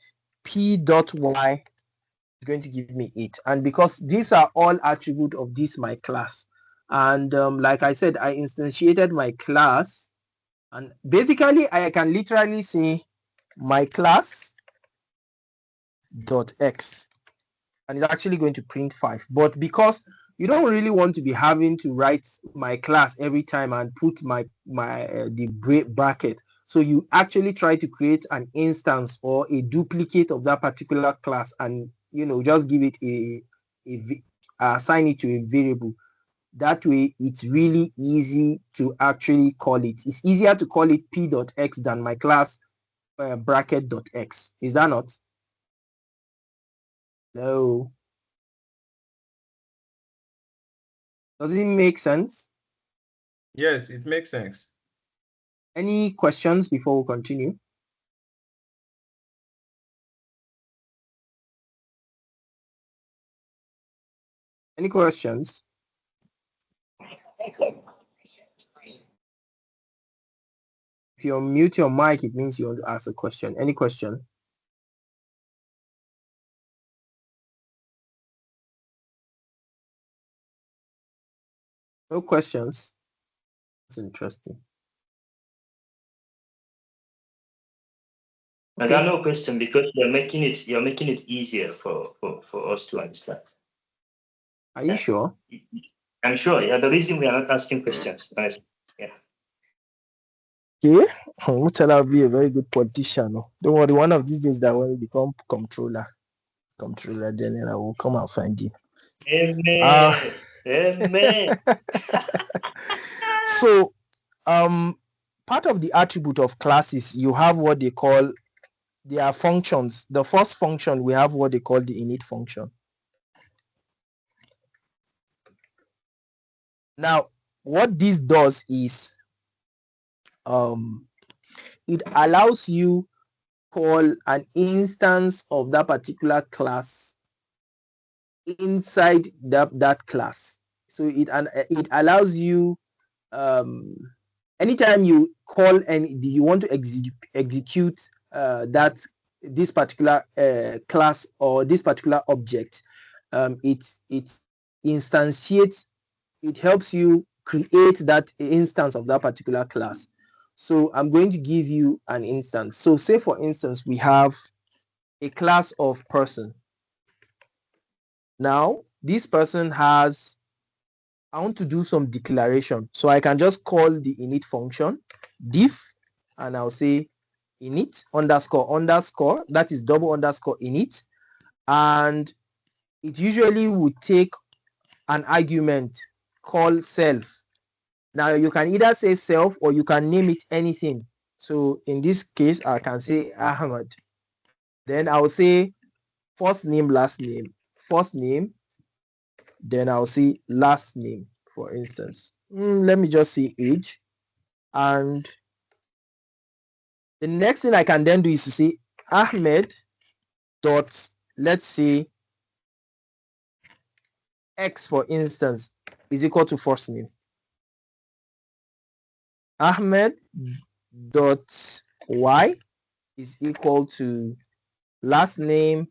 p.y, it's going to give me 8. And because these are all attributes of this my class, and like I said, I instantiated my class, and basically I can literally say my class dot x, and it's actually going to print 5. But because you don't really want to be having to write my class every time and put the bracket, so you actually try to create an instance or a duplicate of that particular class, and just give it assign it to a variable. That way, it's really easy to actually call it. It's easier to call it p.x than my class bracket.x. Is that not? No. Does it make sense? Yes, it makes sense. Any questions before we continue? Any questions? If you mute your mic, it means you want to ask a question. Any question? No questions? That's interesting. I got no question because you're making it easier for us to understand. Are you sure? I'm sure. Yeah, the reason we are not asking questions, honestly. Yeah. Okay. Mutala will be a very good politician. Don't worry, one of these days that will become controller. Comptroller General will come and find you. Amen. Amen. So, part of the attribute of classes, you have what they call their functions. The first function, we have what they call the init function. Now, what this does is it allows you call an instance of that particular class inside that class. So it allows you anytime you call and you want to execute this particular class or this particular object, it instantiates. It helps you create that instance of that particular class. So I'm going to give you an instance. So say for instance, we have a class of person. Now this person has, I want to do some declaration. So I can just call the init function diff, and I'll say init underscore, that is double underscore init. And it usually would take an argument called self. Now you can either say self or you can name it anything. So in this case, I can say Ahmad. Then I'll say first name, last name, first name. Then I'll say last name, for instance. Let me just say age. And the next thing I can then do is to say Ahmed dot, let's say X, for instance, is equal to first name. Ahmed dot Y is equal to last name,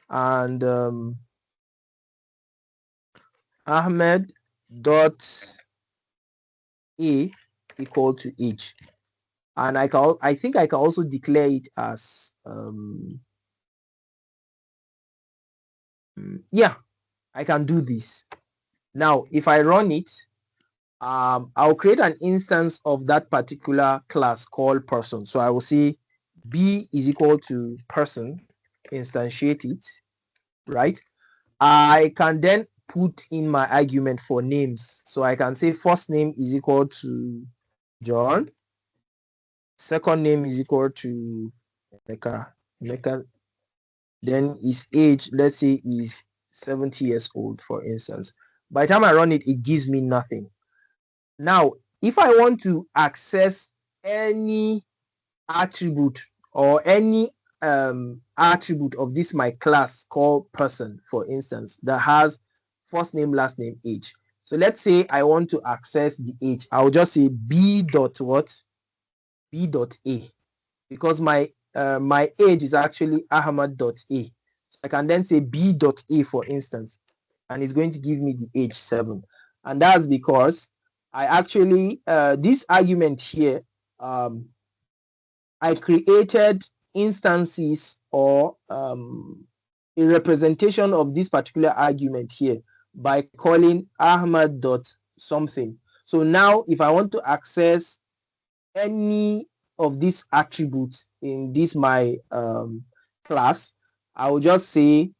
and Ahmed dot A equal to age. And I think I can also declare it as yeah, I can do this. Now if I run it, I'll create an instance of that particular class called person. So I will say B is equal to person, instantiate it, right? I can then put in my argument for names. So I can say first name is equal to John, second name is equal to Mecca, then his age, let's say, is 70 years old, for instance. By the time I run it, it gives me nothing. Now, if I want to access any attribute or any attribute of this my class called person, for instance, that has first name, last name, age. So let's say I want to access the age. I'll just say b dot what? B dot a, because my age is actually Ahmad dot a. So I can then say b dot a, for instance, and it's going to give me the age 7. And that's because I actually this argument here, I created instances or a representation of this particular argument here by calling Ahmad dot something. So now if I want to access any of these attributes in this my class, I will just say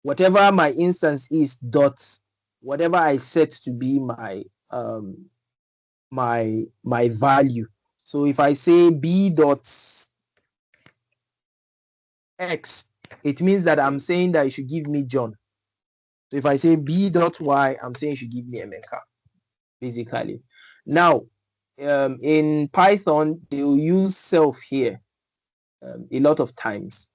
whatever my instance is dot whatever I set to be my my value. So if I say b dot x, it means that I'm saying that it should give me John. So if I say b dot y, I'm saying it should give me Emeka, basically. Now in Python, they will use self here a lot of times.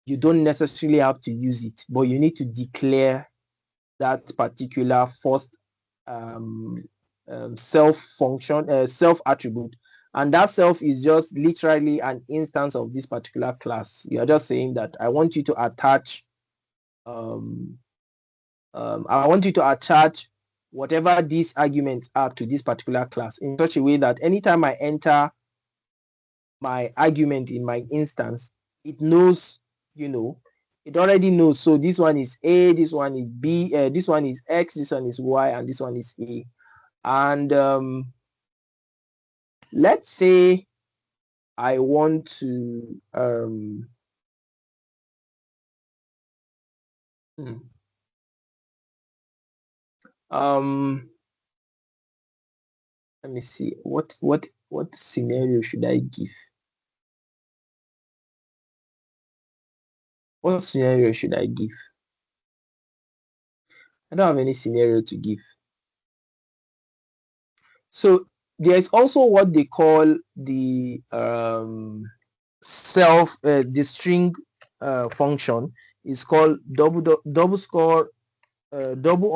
You don't necessarily have to use it, but you need to declare that particular first self function, self attribute, and that self is just literally an instance of this particular class. You are just saying that I want you to attach I want you to attach whatever these arguments are to this particular class in such a way that anytime I enter my argument in my instance, it knows, you know, it already knows. So this one is A, this one is B, this one is X, this one is Y, and this one is A. And let's say I want to let me see, what scenario should I give? What scenario should I give? I don't have any scenario to give. So there's also what they call the the string function is called double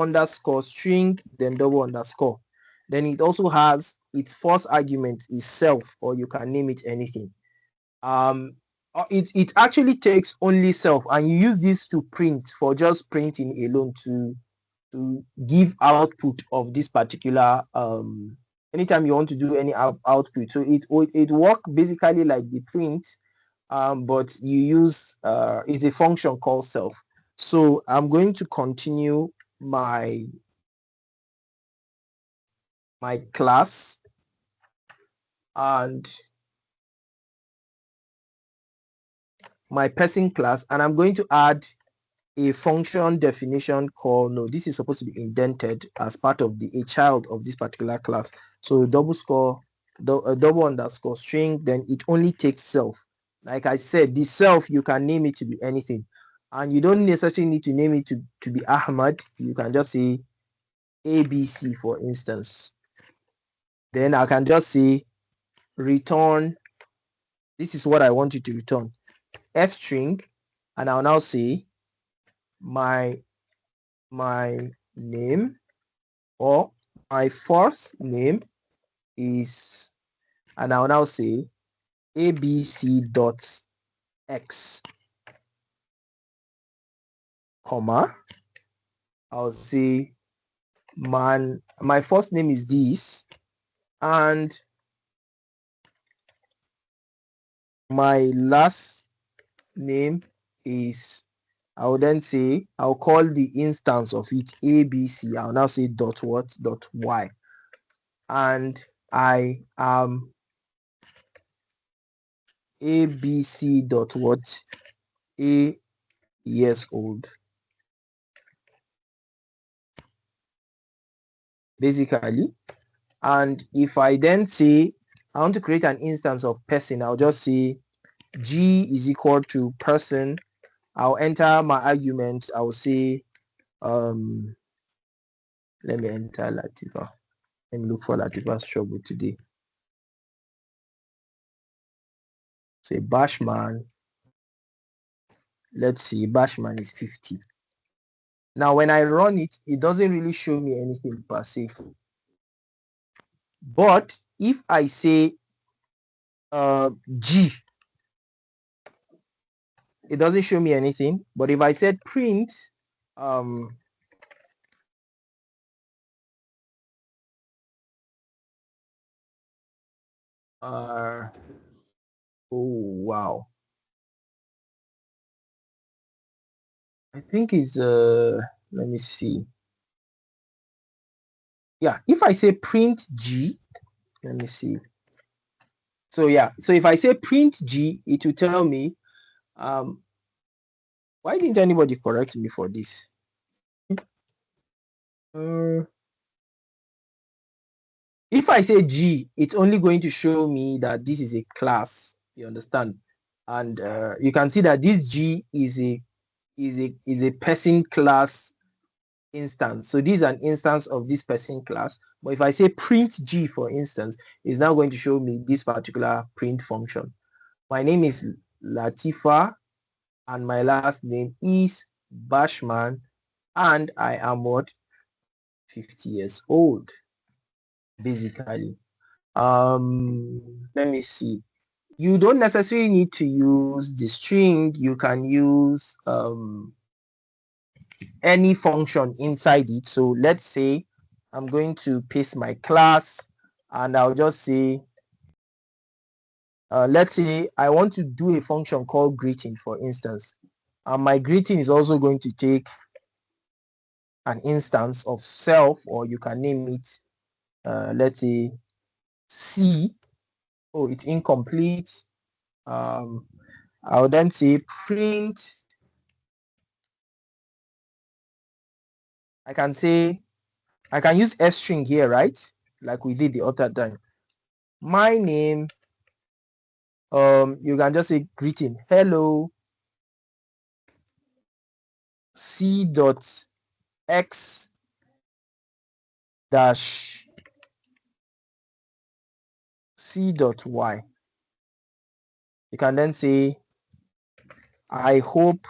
underscore string, then double underscore. Then it also has its first argument is self, or you can name it anything. It actually takes only self, and you use this to print for just printing alone to give output of this particular anytime you want to do any output. So it works basically like the print, but you use it's a function called self. So I'm going to continue my class, and my person class, and I'm going to add a function definition called, no, this is supposed to be indented as part of a child of this particular class. So double underscore string, then it only takes self. Like I said, the self, you can name it to be anything, and you don't necessarily need to name it to be Ahmad. You can just say ABC, for instance. Then I can just say return, this is what I want you to return, F string, and I'll now say my name, or my first name is, and I'll now say abc.x, comma, I'll say my first name is this, and my last name is, I will then say, I'll call the instance of it ABC. I'll now say dot what, dot y, and I am ABC dot what, a years old. Basically, and if I then say I want to create an instance of person, I'll just say G is equal to person. I'll enter my argument. I'll say let me enter Latifa and look for Latifa's trouble today. Say Bashman. Let's see, Bashman is 50. Now when I run it, it doesn't really show me anything per se. But if I say G, it doesn't show me anything. But if I said print oh wow, I think it's let me see. Yeah, if I say print G, let me see. So yeah, so if I say print G, it will tell me why didn't anybody correct me for this? If I say G, it's only going to show me that this is a class, you understand? And you can see that this G is a person class instance. So this is an instance of this person class. But if I say print G, for instance, it's now going to show me this particular print function. My name is Latifa, and my last name is Bashman, and I am what, 50 years old, basically. Let me see. You don't necessarily need to use the string. You can use any function inside it. So let's say I'm going to paste my class, and I'll just say let's say I want to do a function called greeting, for instance, and my greeting is also going to take an instance of self, or you can name it let's say C. Oh, it's incomplete. I'll then say print. I can use S string here, right? Like we did the other time. My name, you can just say greeting, hello, C.X dash C.Y. You can then say, I hope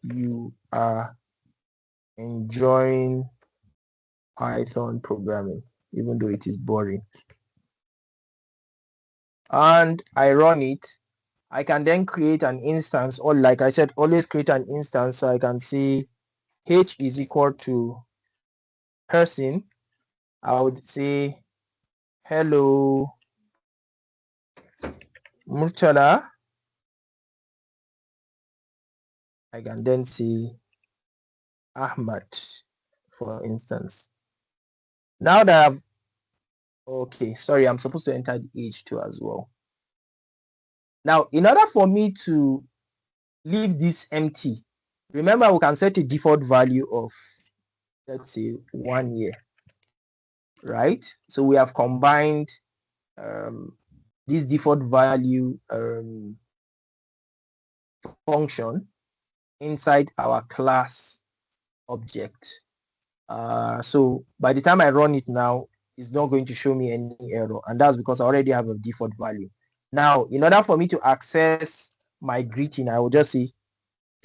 you are enjoying Python programming, even though it is boring. And I run it. I can then create an instance, or like I said, always create an instance. So I can see H is equal to person. I would say hello Murtala. I can then say Ahmad, for instance. Now that I've, okay, sorry, I'm supposed to enter the age too as well. Now, in order for me to leave this empty, remember we can set a default value of, let's say, 1 year, right? So we have combined this default value function inside our class object. So by the time I run it now, it's not going to show me any error, and that's because I already have a default value. Now, in order for me to access my greeting, I will just say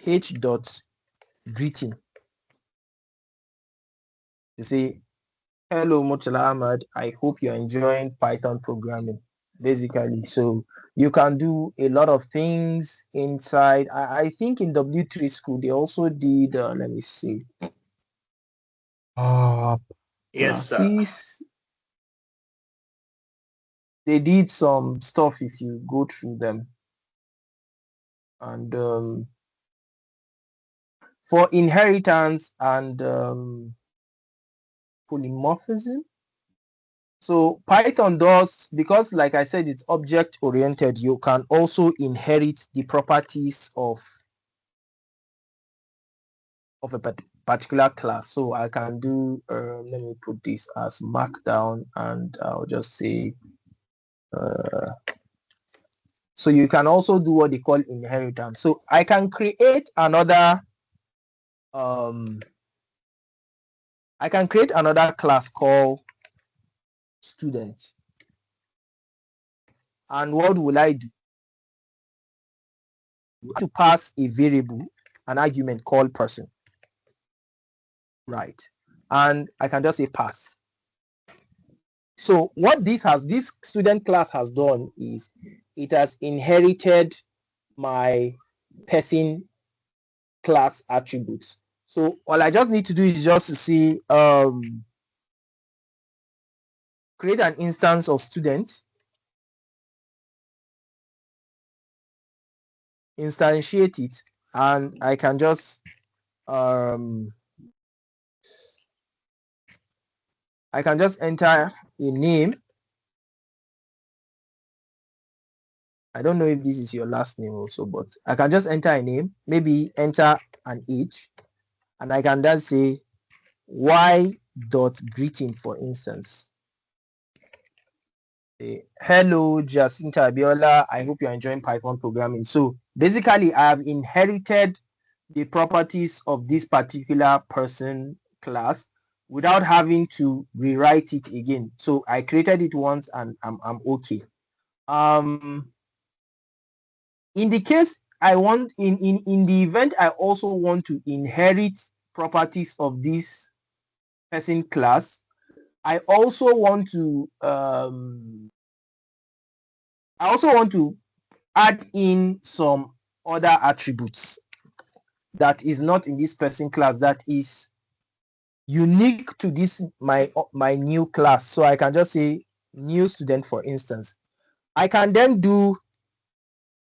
h.greeting to say, hello Murtala Ahmad, I hope you're enjoying Python programming, basically. So you can do a lot of things inside. I think in W3 school they also did, let me see, Yes, sir. classes. They did some stuff if you go through them. And for inheritance and polymorphism. So Python does, because like I said, it's object oriented, you can also inherit the properties of a particular class. So I can do, let me put this as markdown, and I'll just say, so you can also do what they call inheritance. So I can create another, I can create another class called student. And what will I do? To pass a variable, an argument called person, right? And I can just say pass. So what this student class has done is it has inherited my person class attributes. So all I just need to do is just to see, create an instance of student, instantiate it, and I can just enter a name. I don't know if this is your last name also, but I can just enter a name, maybe enter an age, and I can then say y.greeting, for instance. Hello, Jacinta Abiola. I hope you're enjoying Python programming. So basically, I have inherited the properties of this particular person class without having to rewrite it again. So I created it once and I'm okay. In the case I want, in the event I also want to inherit properties of this person class, I also want to add in some other attributes that is not in this person class, that is unique to this my new class. So I can just say new student, for instance. I can then do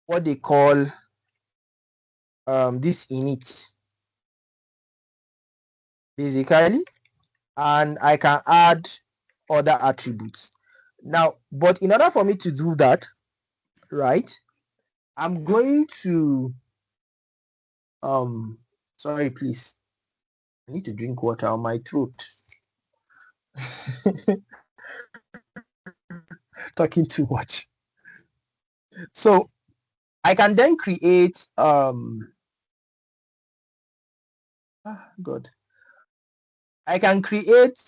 what they call this init, basically, and I can add other attributes. Now, but in order for me to do that, right, I'm going to sorry, please. I need to drink water on my throat. Talking too much. So I can then create God. I can create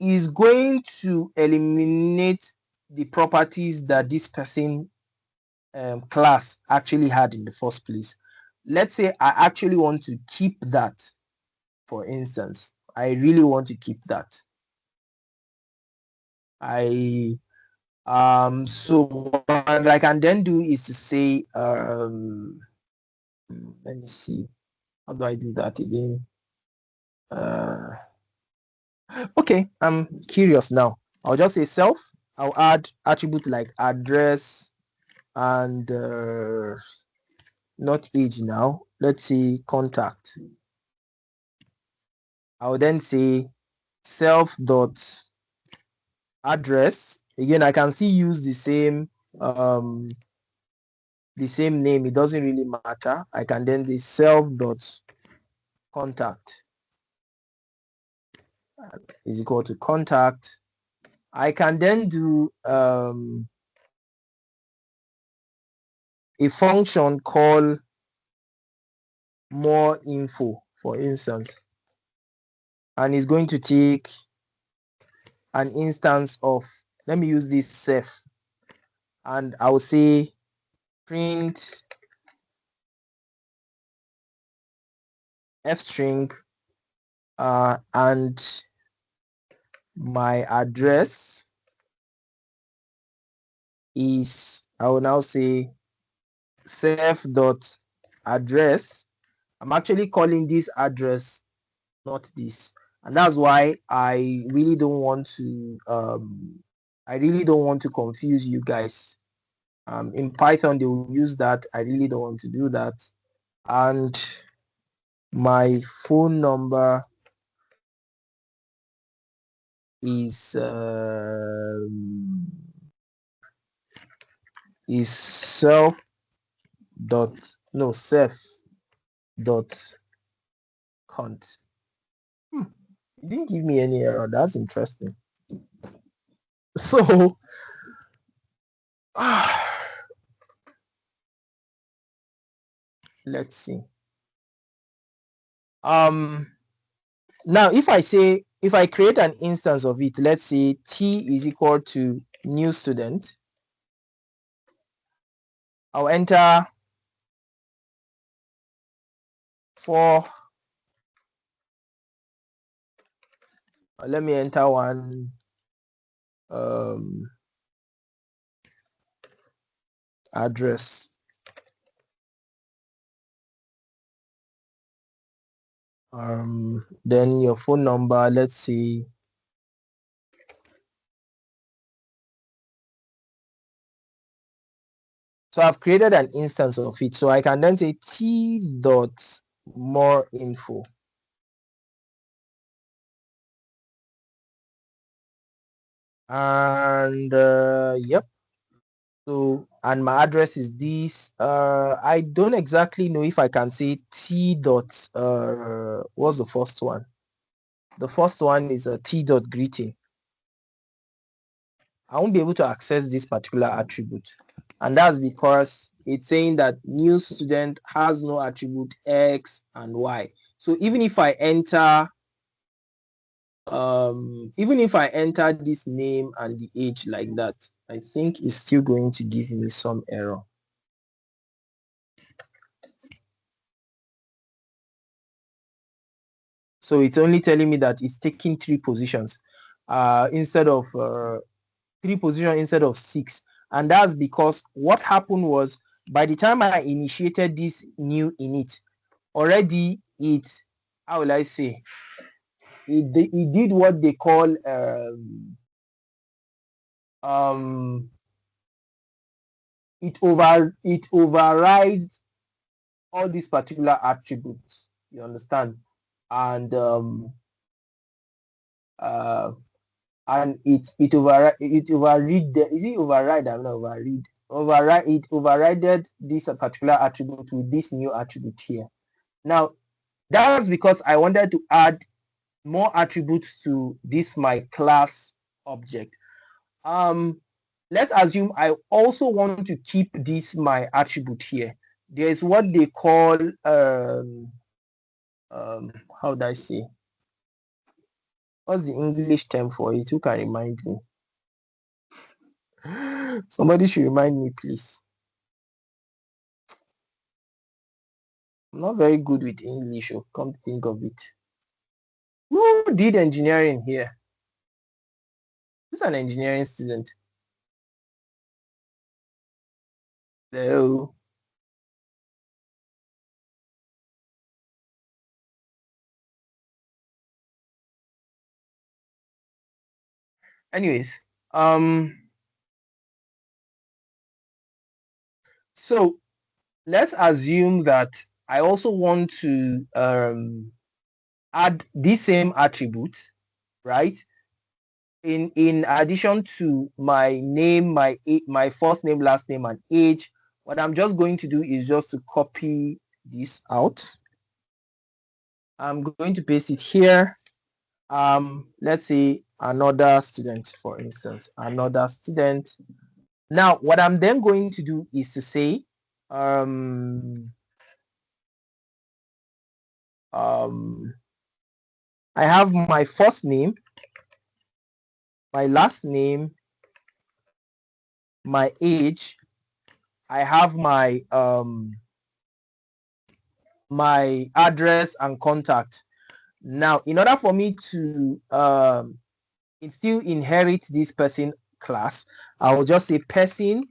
is going to eliminate the properties that this person class actually had in the first place. Let's say I actually want to keep that, for instance. I really want to keep that. So what I can then do is to say let me see, how do I do that again? Okay, I'm curious now. I'll just say self. I'll add attribute like address and not age now. Let's say contact. I'll then say self dot address. Again, I can still use the same name. It doesn't really matter. I can then do self dot contact is equal to contact. I can then do a function called more info, for instance, and it's going to take an instance of, let me use this self, and I will say print f string and my address is, I will now say self dot address. I'm actually calling this address, not this, and that's why I really don't want to confuse you guys. In Python they will use that. I really don't want to do that. And my phone number is self dot cont. It didn't give me any error. That's interesting. So let's see. Now if I create an instance of it, let's say t is equal to new student, I'll enter for, let me enter one address. Then your phone number, let's see. So I've created an instance of it. So I can then say t dot more info. And yep. So, and my address is this. I don't exactly know if I can say t dot what's the first one? The first one is a t dot greeting. I won't be able to access this particular attribute, and that's because it's saying that new student has no attribute X and Y. So even if I enter this name and the age like that, I think it's still going to give me some error. So it's only telling me that it's taking 3 positions instead of 3 positions instead of 6. And that's because what happened was, by the time I initiated this new init, already how will I say, it did what they call it overrides all these particular attributes. You understand? And it override the, is it override? I'm not override. It overrided this particular attribute with this new attribute here. Now that's because I wanted to add more attributes to this my class object. Let's assume I also want to keep this my attribute here. There's what they call how do I say? What's the English term for it? Who can remind me? Somebody should remind me, please. I'm not very good with English. Come to think of it. Who did engineering here? Who's an engineering student? Hello. Anyways, so let's assume that I also want to add these same attributes, right? In addition to my name, my first name, last name, and age. What I'm just going to do is just to copy this out. I'm going to paste it here. Let's say another student, for instance, another student. Now, what I'm then going to do is to say, I have my first name, my last name, my age. I have my my address and contact. Now, in order for me to still inherit this person class, I will just say person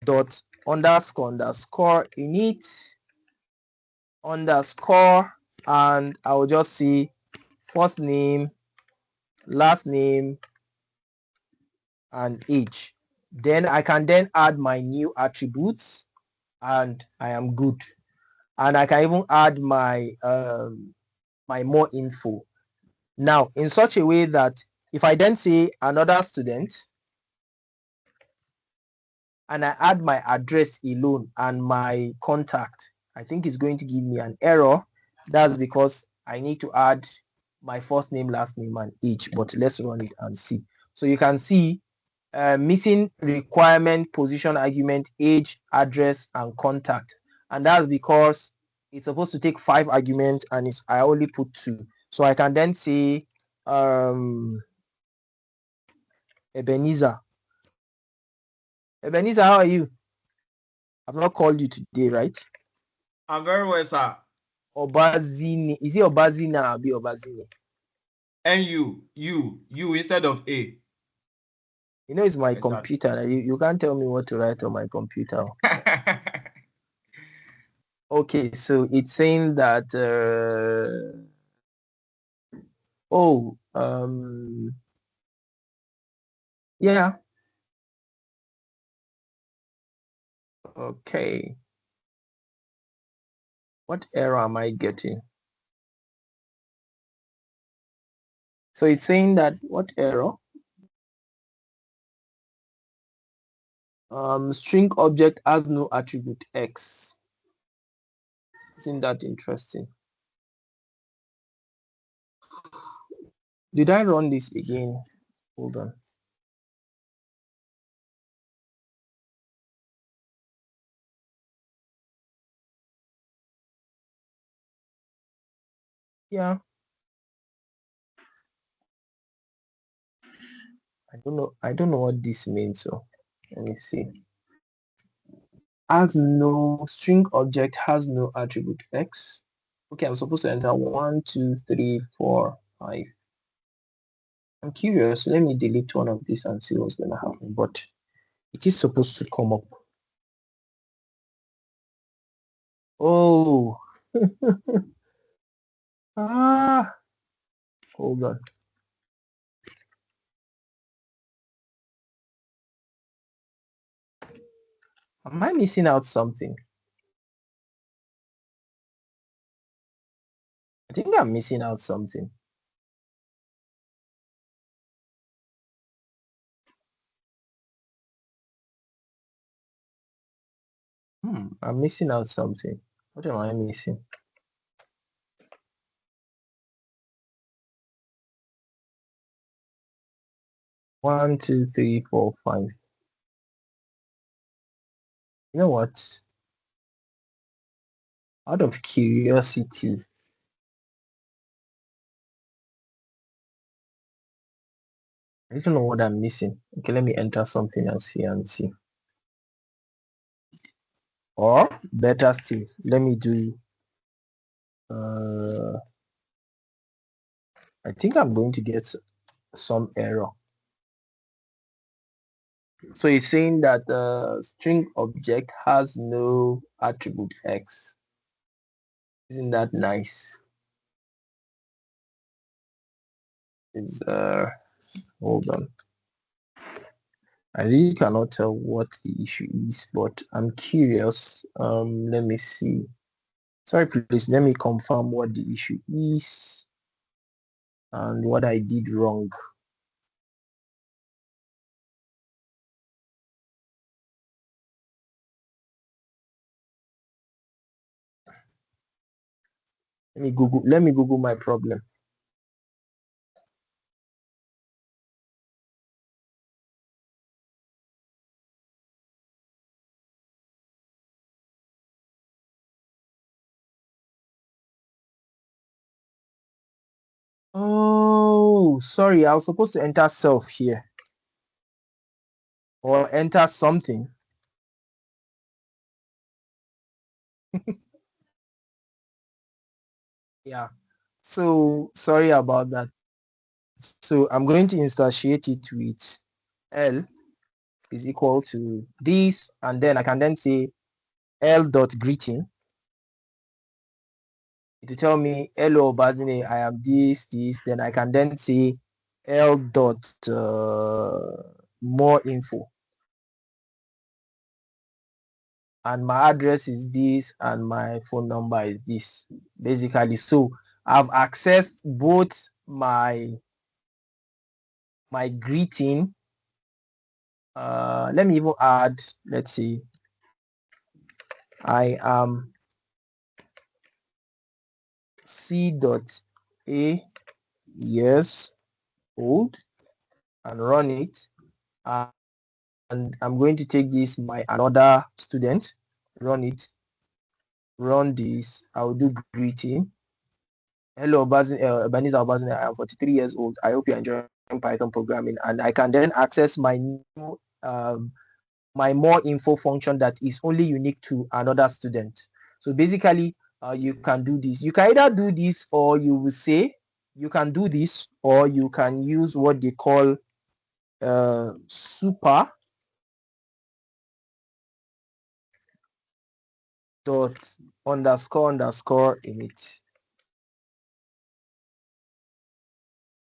dot underscore init underscore, and I will just say first name, last name, and age. Then I can then add my new attributes, and I am good. And I can even add my my more info. Now, in such a way that if I then say another student and I add my address alone and my contact, I think it's going to give me an error. That's because I need to add my first name, last name, and age. But let's run it and see. So you can see missing requirement, position argument, age, address, and contact. And that's because it's supposed to take 5 arguments and I only put 2. So I can then say Ebenezer. Ebenezer, how are you? I've not called you today, right? I'm very well, sir. Obazini. Is it Obazina or be Obazini? You instead of A. You know, it's my Yes, computer. You can't tell me what to write on my computer. Okay, so it's saying that yeah. Okay. What error am I getting? So it's saying that what error? String object has no attribute X. Isn't that interesting? Did I run this again? Hold on. Yeah. I don't know what this means. So let me see. Has no string object has no attribute X. Okay, I'm supposed to enter 1, 2, 3, 4, 5. I'm curious. Let me delete one of these and see what's gonna happen. But it is supposed to come up. Oh. Hold on. Am I missing out something? I think I'm missing out something. I'm missing out something. What am I missing? One, two, three, four, five. You know what? Out of curiosity, I don't know what I'm missing. Okay, let me enter something else here and see. Or better still, let me do I think I'm going to get some error. So it's saying that the string object has no attribute X. Isn't that nice? Is hold on. I really cannot tell what the issue is, but I'm curious. Let me see. Sorry, please let me confirm what the issue is and what I did wrong. Let me Google my problem. Oh, sorry, I was supposed to enter self here. Or enter something. Yeah. So sorry about that. So I'm going to instantiate it with L is equal to this, and then I can then say L dot greeting. It will tell me hello Bazine, I am this. Then I can then say L dot more info. And my address is this and my phone number is this, basically. So I've accessed both my greeting. Let me even add, let's see, I am C.A years old and run it. And I'm going to take this, my another student, run it, run this. I'll do greeting. Hello, Ebenezer Obazin, I am 43 years old. I hope you're enjoying Python programming. And I can then access my new, my more info function that is only unique to another student. So basically, you can do this. You can either do this, or you will say, you can do this, or you can use what they call super dot underscore init.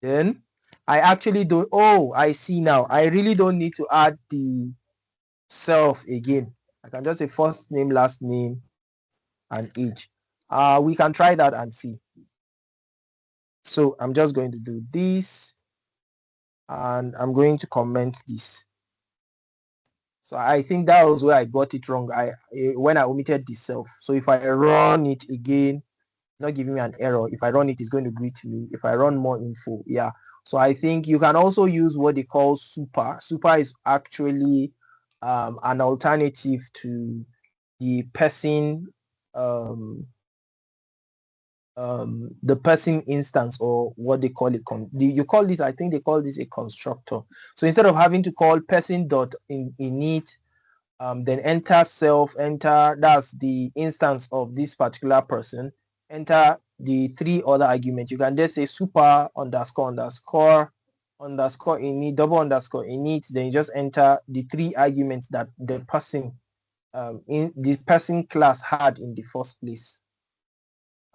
Then I actually don't, oh, I see now. I really don't need to add the self again. I can just say first name, last name, and age. We can try that and see. So I'm just going to do this, and I'm going to comment this. So I think that was where I got it wrong. When I omitted the self. So if I run it again, it's not giving me an error. If I run it, it's going to greet me. If I run more info, yeah. So I think you can also use what they call super. Super is actually an alternative to the person the person instance, or what they call it. You call this, I think they call this a constructor. So instead of having to call person dot init, then enter self, enter, that's the instance of this particular person, enter the three other arguments. You can just say super underscore init, double underscore init, then you just enter the three arguments that the person in the person class had in the first place,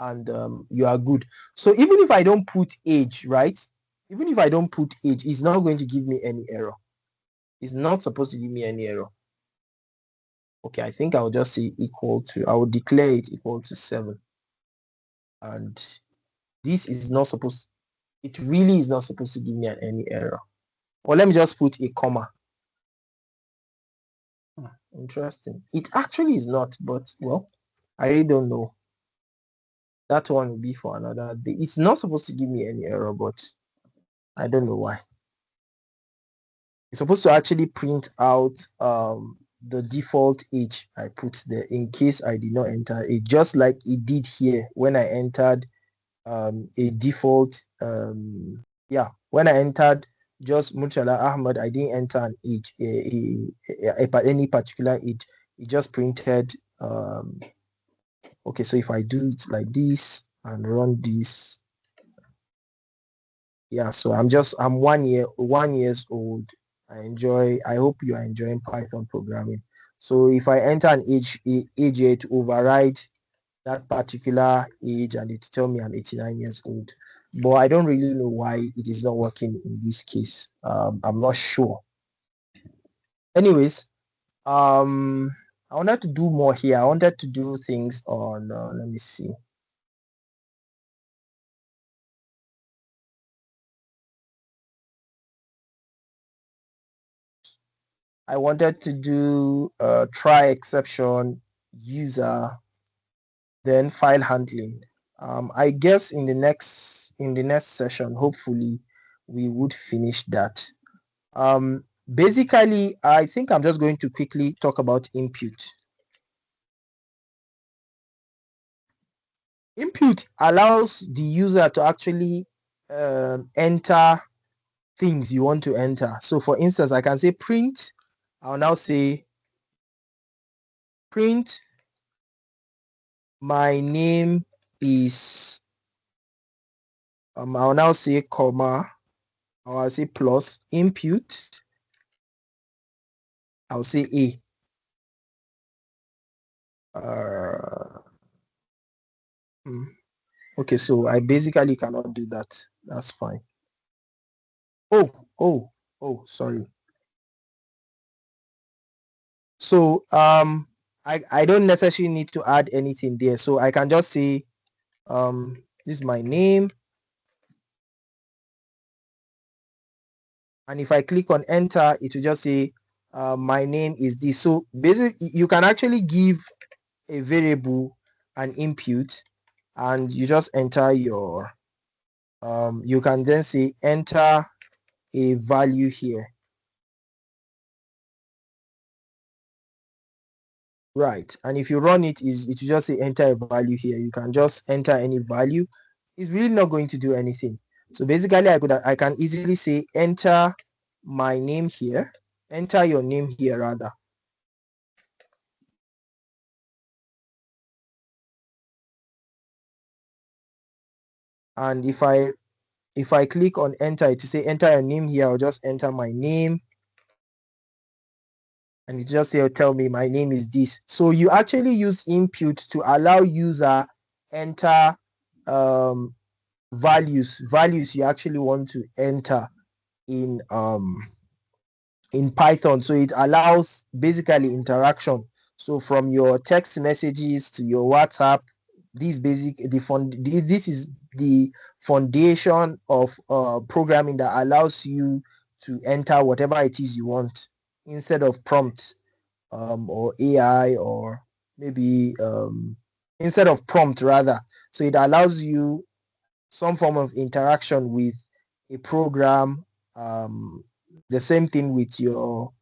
and you are good. So even if I don't put age, right? Even if I don't put age, it's not going to give me any error. It's not supposed to give me any error. Okay, I think I'll just say equal to, I will declare it equal to 7. And this is not supposed, it really is not supposed to give me any error. Or let me just put a comma. Interesting. It actually is not, but well, I really don't know. That one will be for another day. It's not supposed to give me any error, but I don't know why. It's supposed to actually print out the default age I put there in case I did not enter it, just like it did here when I entered a default when I entered just Murtala Ahmad, I didn't enter an age, any particular age. It just printed okay, so if I do it like this and run this, yeah, so I'm 1 years old. I hope you are enjoying Python programming. So if I enter an age here to override that particular age, and it tell me I'm 89 years old, but I don't really know why it is not working in this case. I'm not sure. Anyways, I wanted to do more here. I wanted to do things on let me see. I wanted to do try exception, user, then file handling. I guess in the next session, hopefully, we would finish that. Basically, I think I'm just going to quickly talk about input. Input allows the user to actually enter things you want to enter. So for instance, I can say print. I'll now say print my name is I'll now say comma, or I'll say plus input. I'll say A. Okay, so I basically cannot do that. That's fine. Oh, sorry. So I don't necessarily need to add anything there. So I can just say this is my name. And if I click on enter, it will just say my name is this. So basically, you can actually give a variable an input, and you just enter your you can then say enter a value here. Right, and if you run it, it will just say enter a value here. You can just enter any value. It's really not going to do anything. So basically, I can easily say enter my name here, enter your name here rather. And if I click on enter to say enter your name here, I'll just enter my name. And it just say, tell me my name is this. So you actually use input to allow user enter values you actually want to enter in Python. So it allows basically interaction. So from your text messages to your WhatsApp, this is the foundation of programming that allows you to enter whatever it is you want instead of prompt or AI, or maybe instead of prompt rather. So it allows you some form of interaction with a program, the same thing with your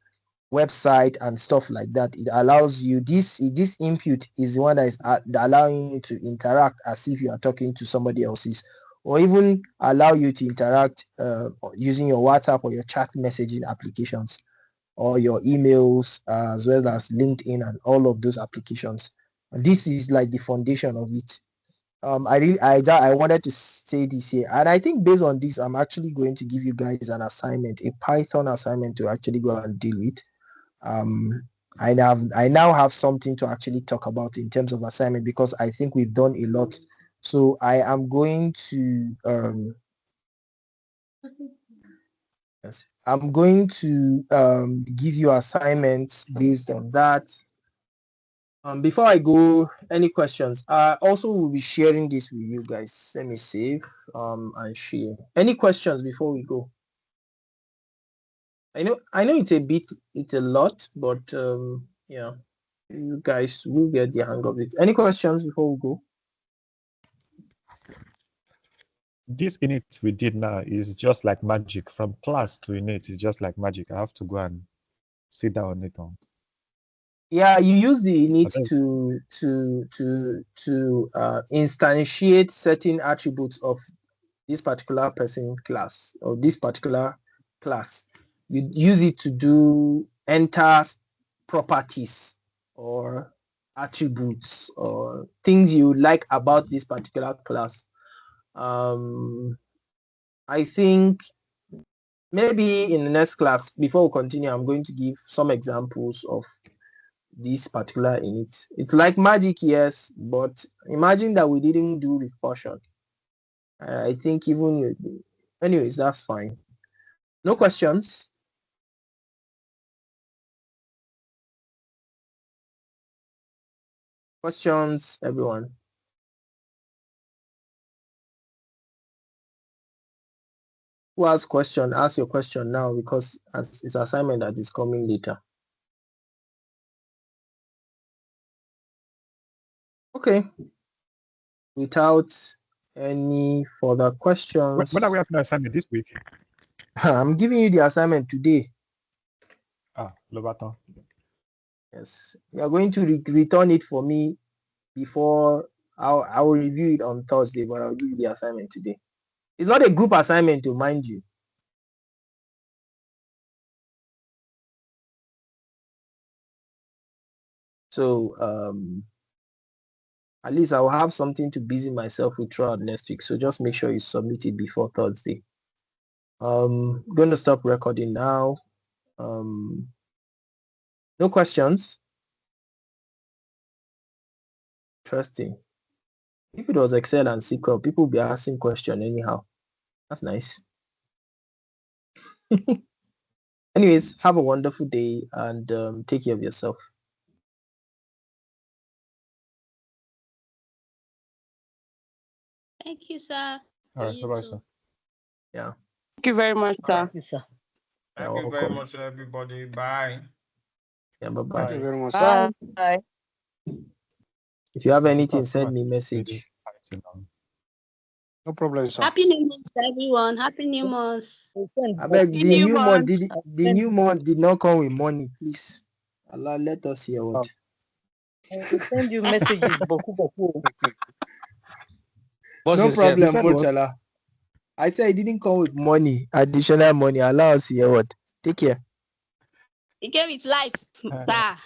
website and stuff like that. It allows you this input is the one that is allowing you to interact as if you are talking to somebody else's, or even allow you to interact using your WhatsApp or your chat messaging applications, or your emails, as well as LinkedIn and all of those applications. And this is like the foundation of it. I wanted to say this here, and I think based on this, I'm actually going to give you guys an assignment, a Python assignment to actually go and deal with. I now have something to actually talk about in terms of assignment, because I think we've done a lot. So I am going to yes, I'm going to give you assignments based on that. Before I go, any questions? Also will be sharing this with you guys. Let me save and share. Any questions before we go? I know it's a lot, but yeah, you guys will get the hang of it. Any questions before we go? This init we did now is just like magic. From class to init is just like magic. I have to go and sit down on it. Yeah, you use the init Okay. to instantiate certain attributes of this particular person class or this particular class. You use it to do enter properties or attributes or things you like about this particular class. I think maybe in the next class, before we continue, I'm going to give some examples of this particular init. It's like magic, yes, but imagine that we didn't do recursion. I think even anyways, that's fine. No questions? Questions, everyone? Who has question? Ask your question now because it's assignment that is coming later. Okay. Without any further questions. When are we having an assignment this week? I'm giving you the assignment today. Lobaton. Yes. You are going to return it for me before I will review it on Thursday, but I'll give you the assignment today. It's not a group assignment, to mind you. So at least I will have something to busy myself with throughout next week. So just make sure you submit it before Thursday. I'm going to stop recording now. No questions? Interesting. If it was Excel and SQL, people would be asking questions anyhow. That's nice. Anyways, have a wonderful day and take care of yourself. Thank you, sir. All right, You bye-bye, too. sir. Yeah. Thank you very much, sir. Alright. Thank you, sir. Thank You're you very welcome. much, everybody. Bye. Yeah, Thank you bye-bye. very much, sir. Bye. If you have Okay, anything, Prof, come send on. me a Really message. fighting on. No problem, sir. Happy New Month, everyone. Happy New Month. We'll send I beg both. the new month I'll the send new month did not come with money, please. Allah, let us hear what. I will send you messages, boku boku. Boss No is here. problem, You said what? Mochala. I said it didn't come with money, additional money. Allow us hear what. Take care. It came with life, sir.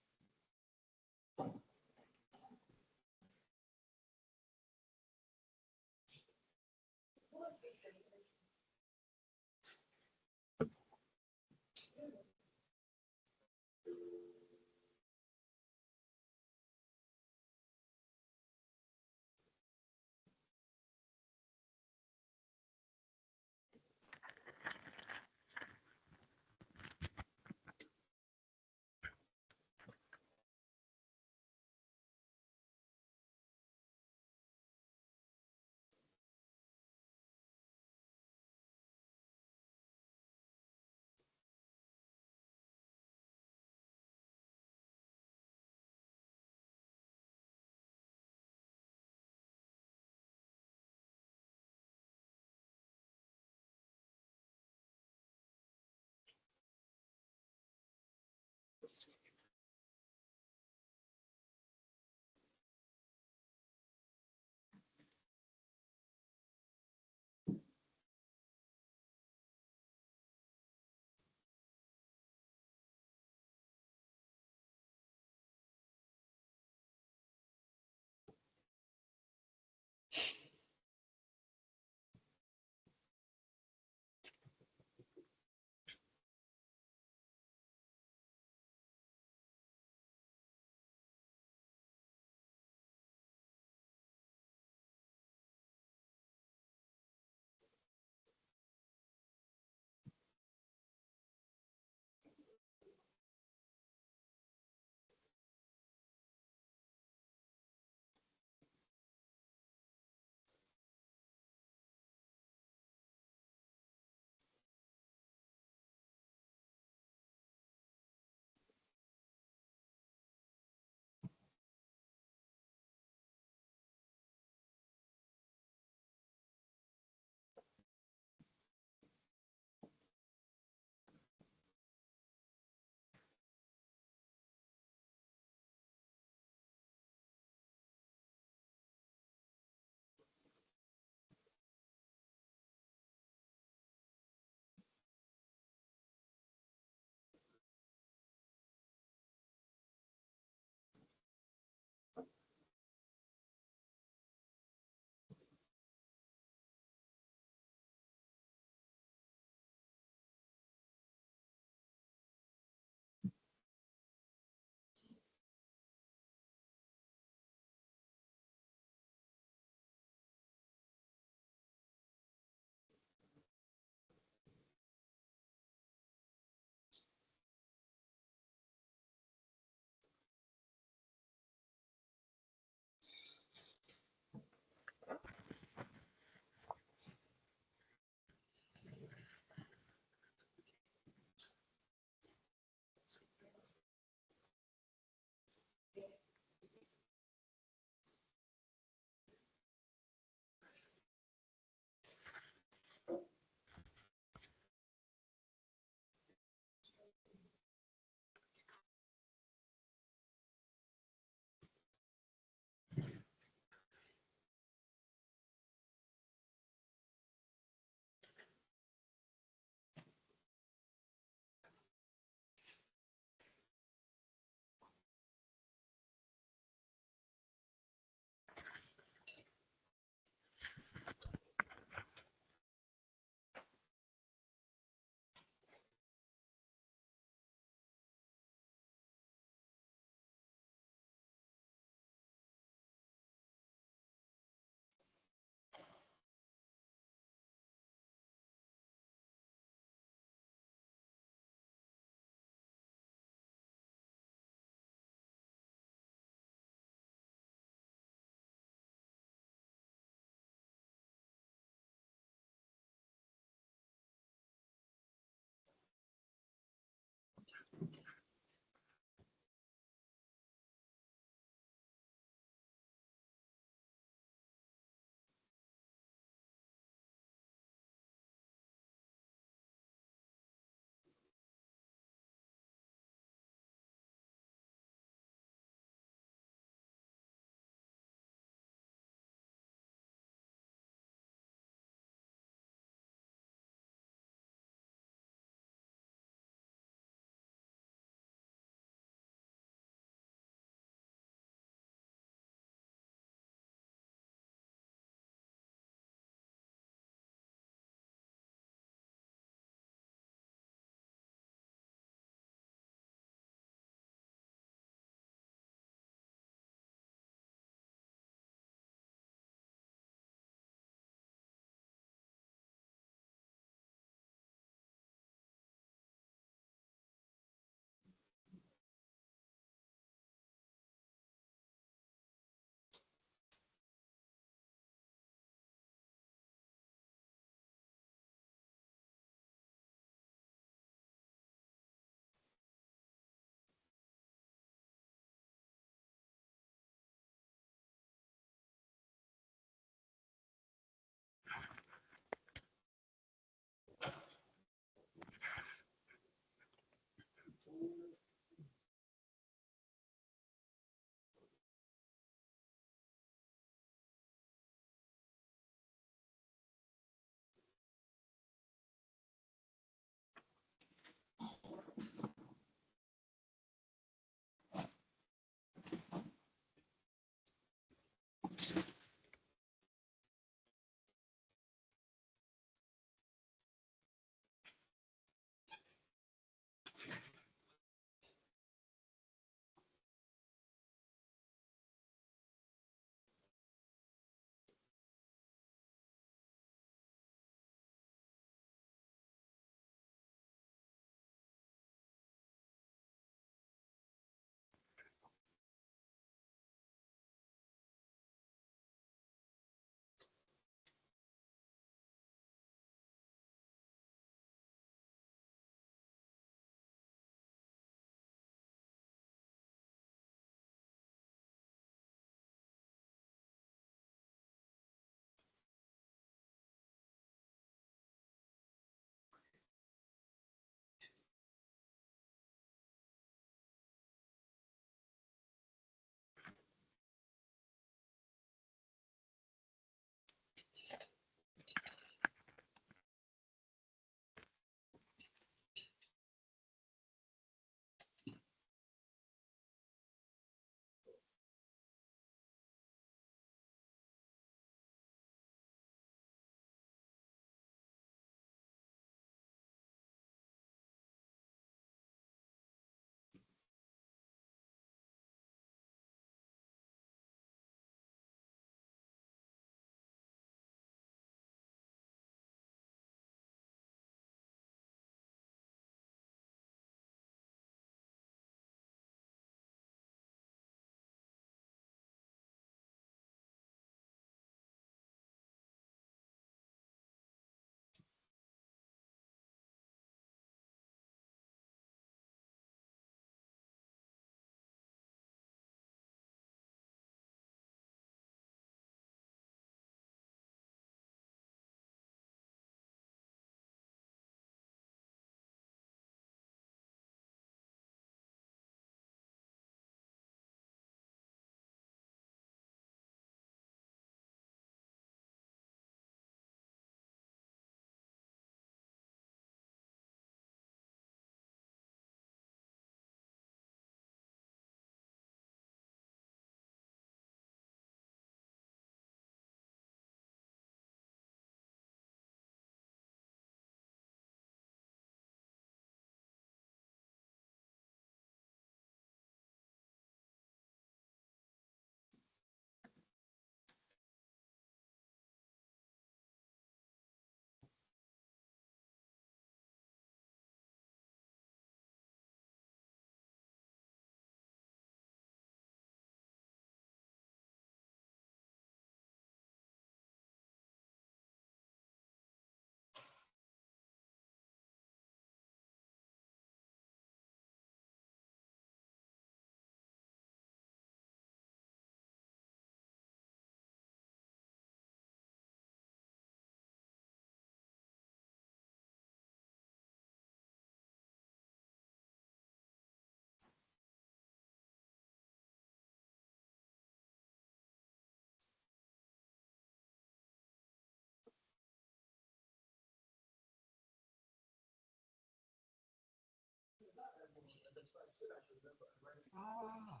Ah.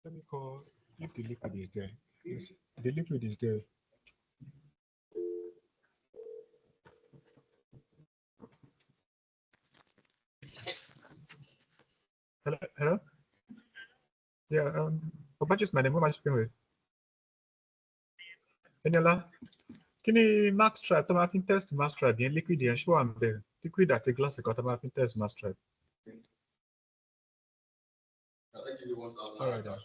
Let me call if the liquid is there. Yes, the liquid is there. Hello, hello. Yeah, Obachi is my name. Who am I speaking with? Eniola. Kí ni max stripe tó máa fi ń test max stripe yẹn liquid yẹn ṣó wà ń bẹ̀? Liquid àti glass ẹ̀kọ́ tó máa fi ń test max stripe. All right, then.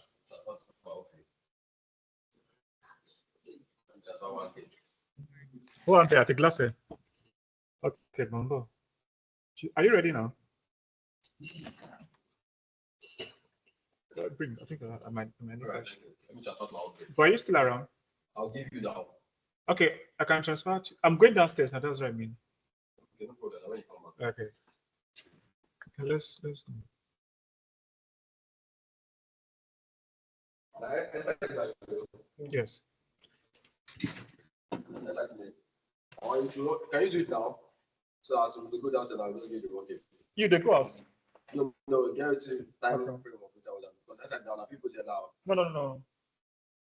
Ó wà ń bẹ̀ àti glass ẹ̀. Okay, Mambo. Are you ready now? Bring. I think I might need that. But are you still around? I'll give you that one. Okay, I can transfer. I'm going downstairs now. That's what I mean. Okay, no problem. When you come back. Okay. Okay, let's. Yes. Can you do it now? So as we go downstairs, I'll just give you the okay. You the go off? No, get it to time Okay. frame of because I said down, people say now. No.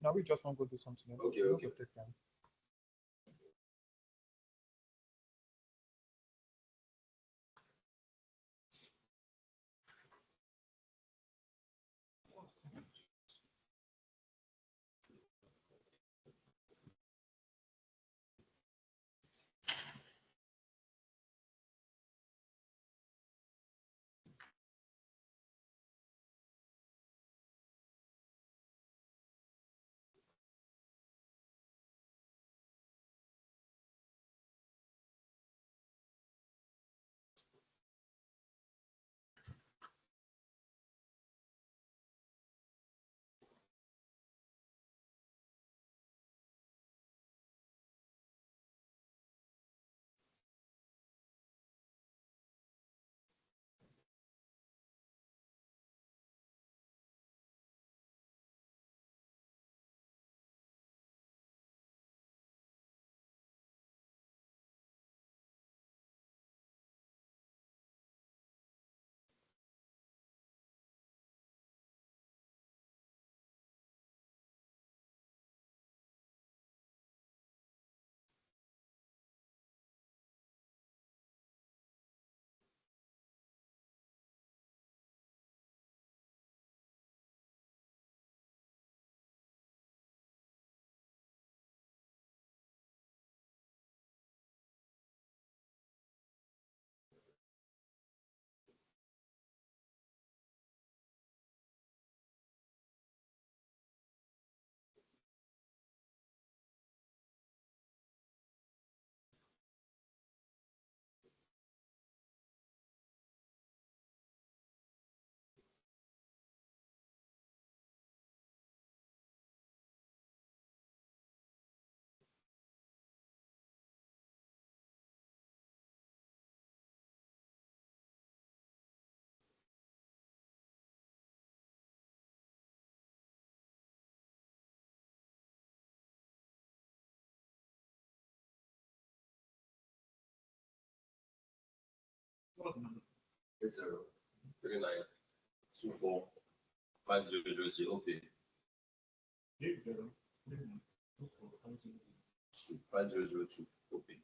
Now we just want to go do something. Okay. Take time. It's 39245000. Okay. 5002. Okay.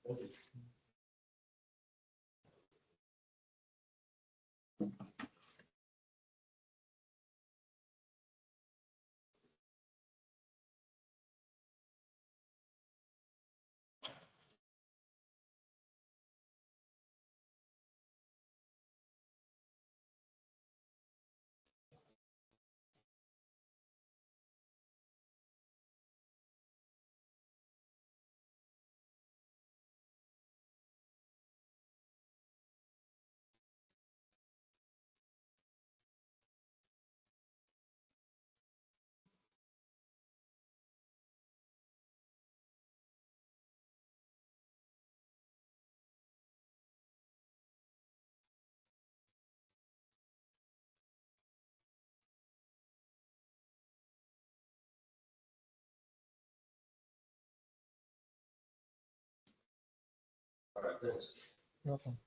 Okay. All right, thanks. Welcome.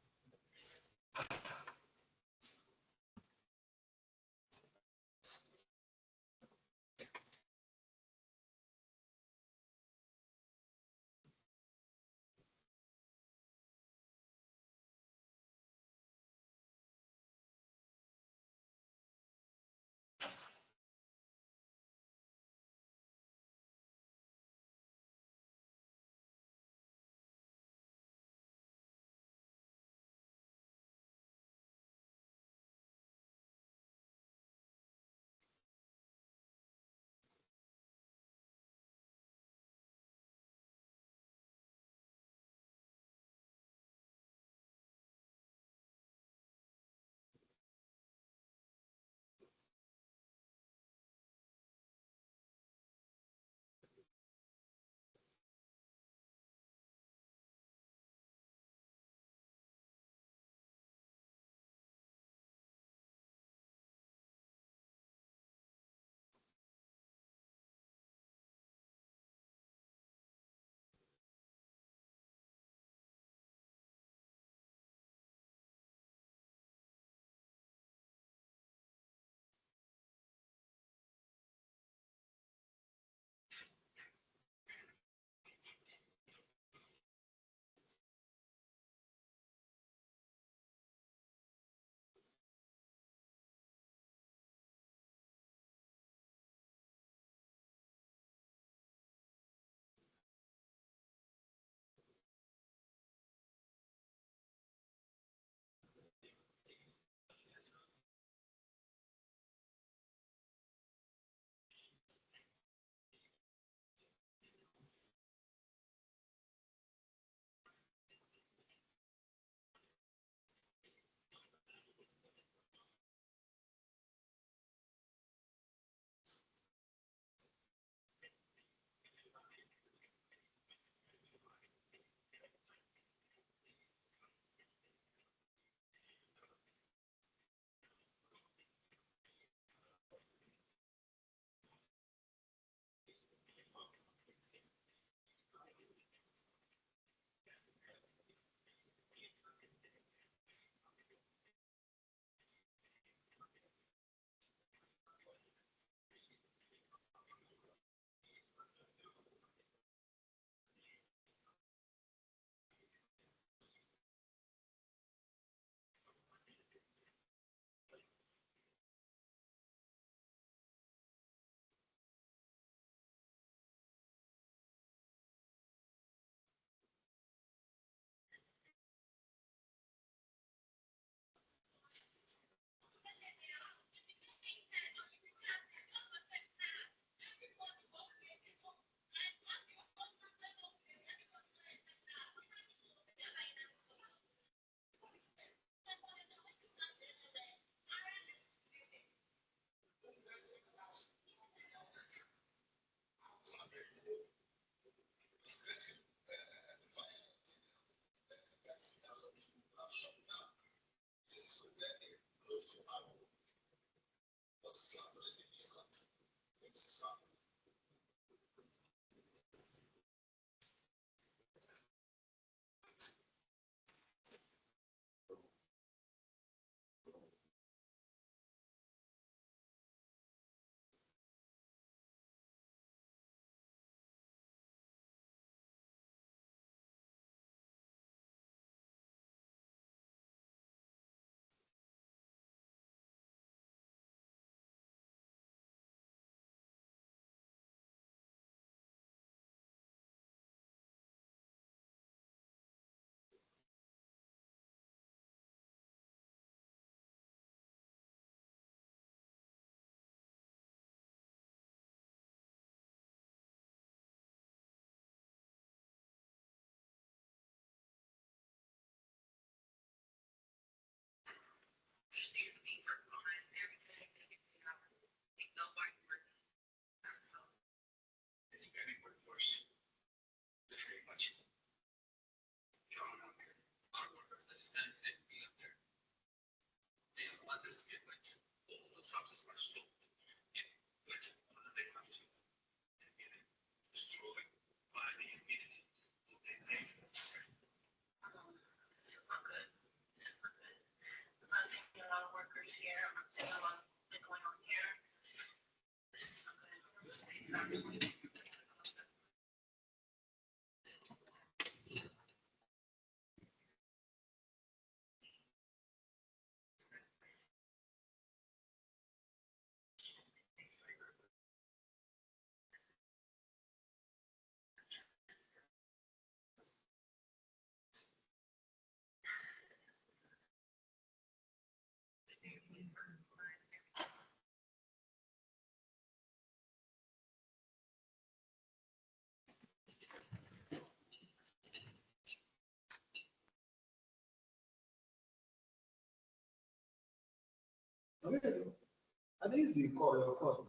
I think you call your call.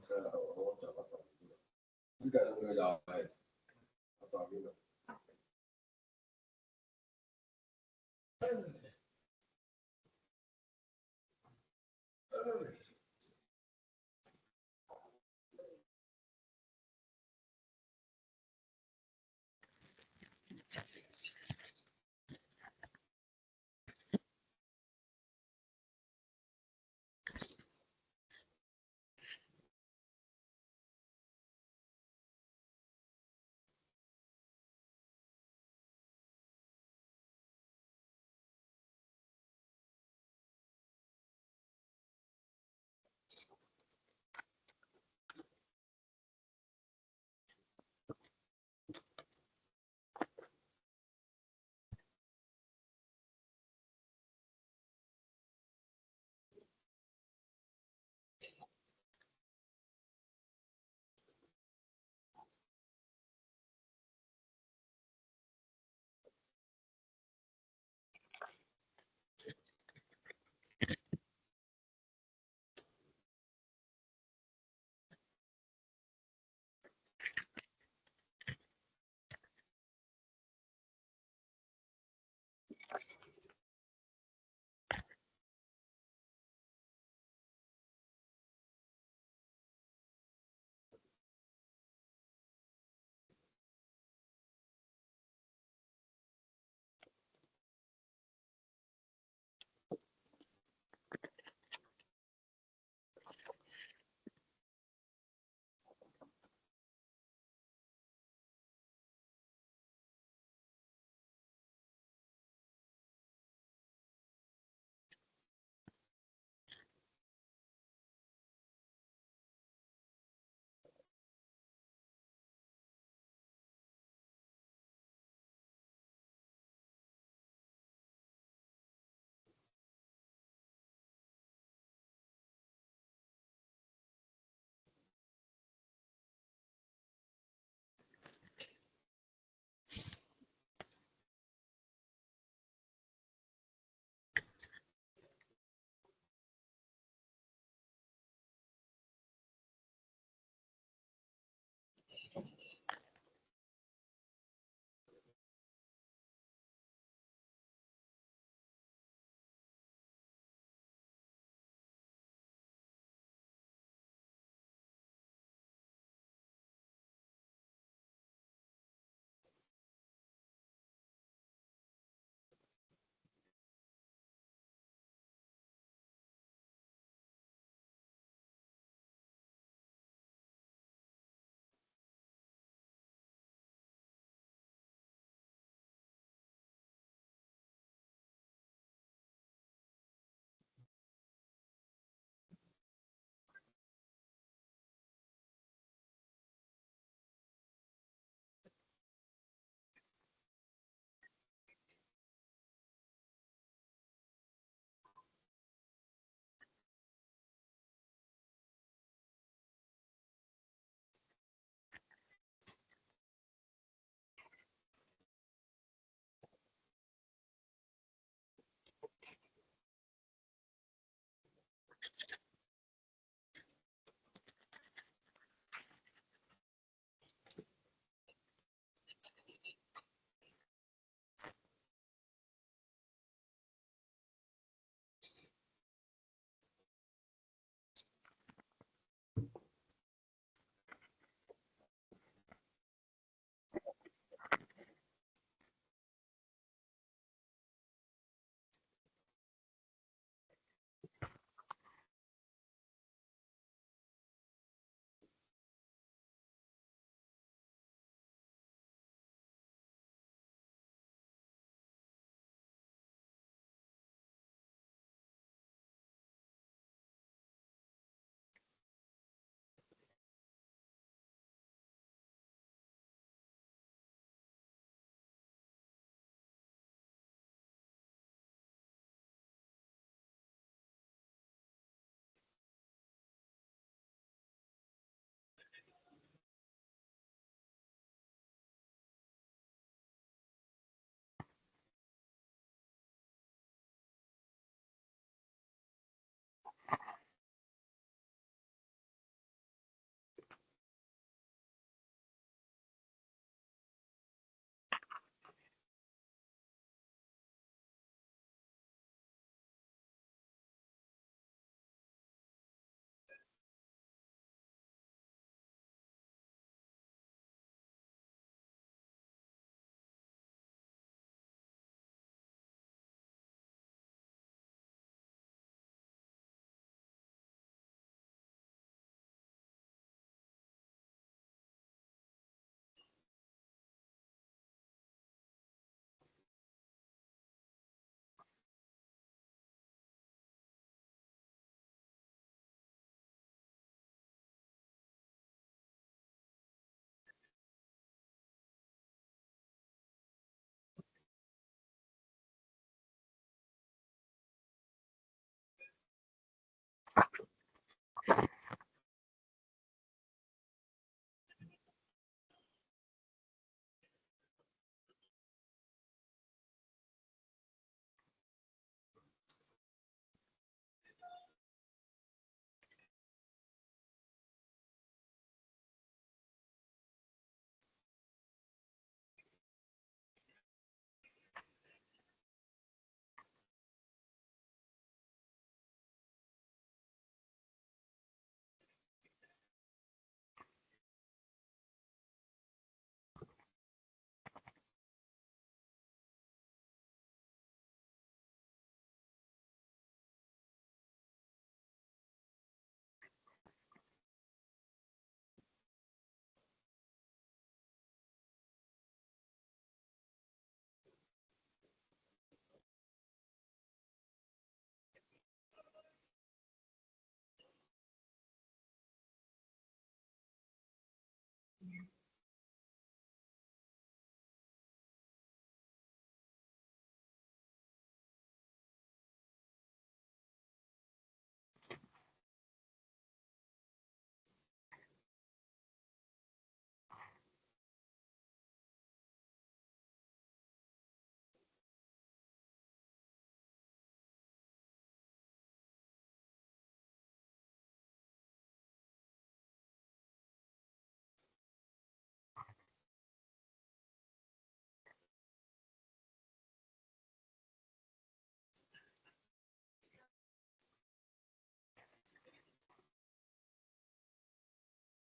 You got to know that.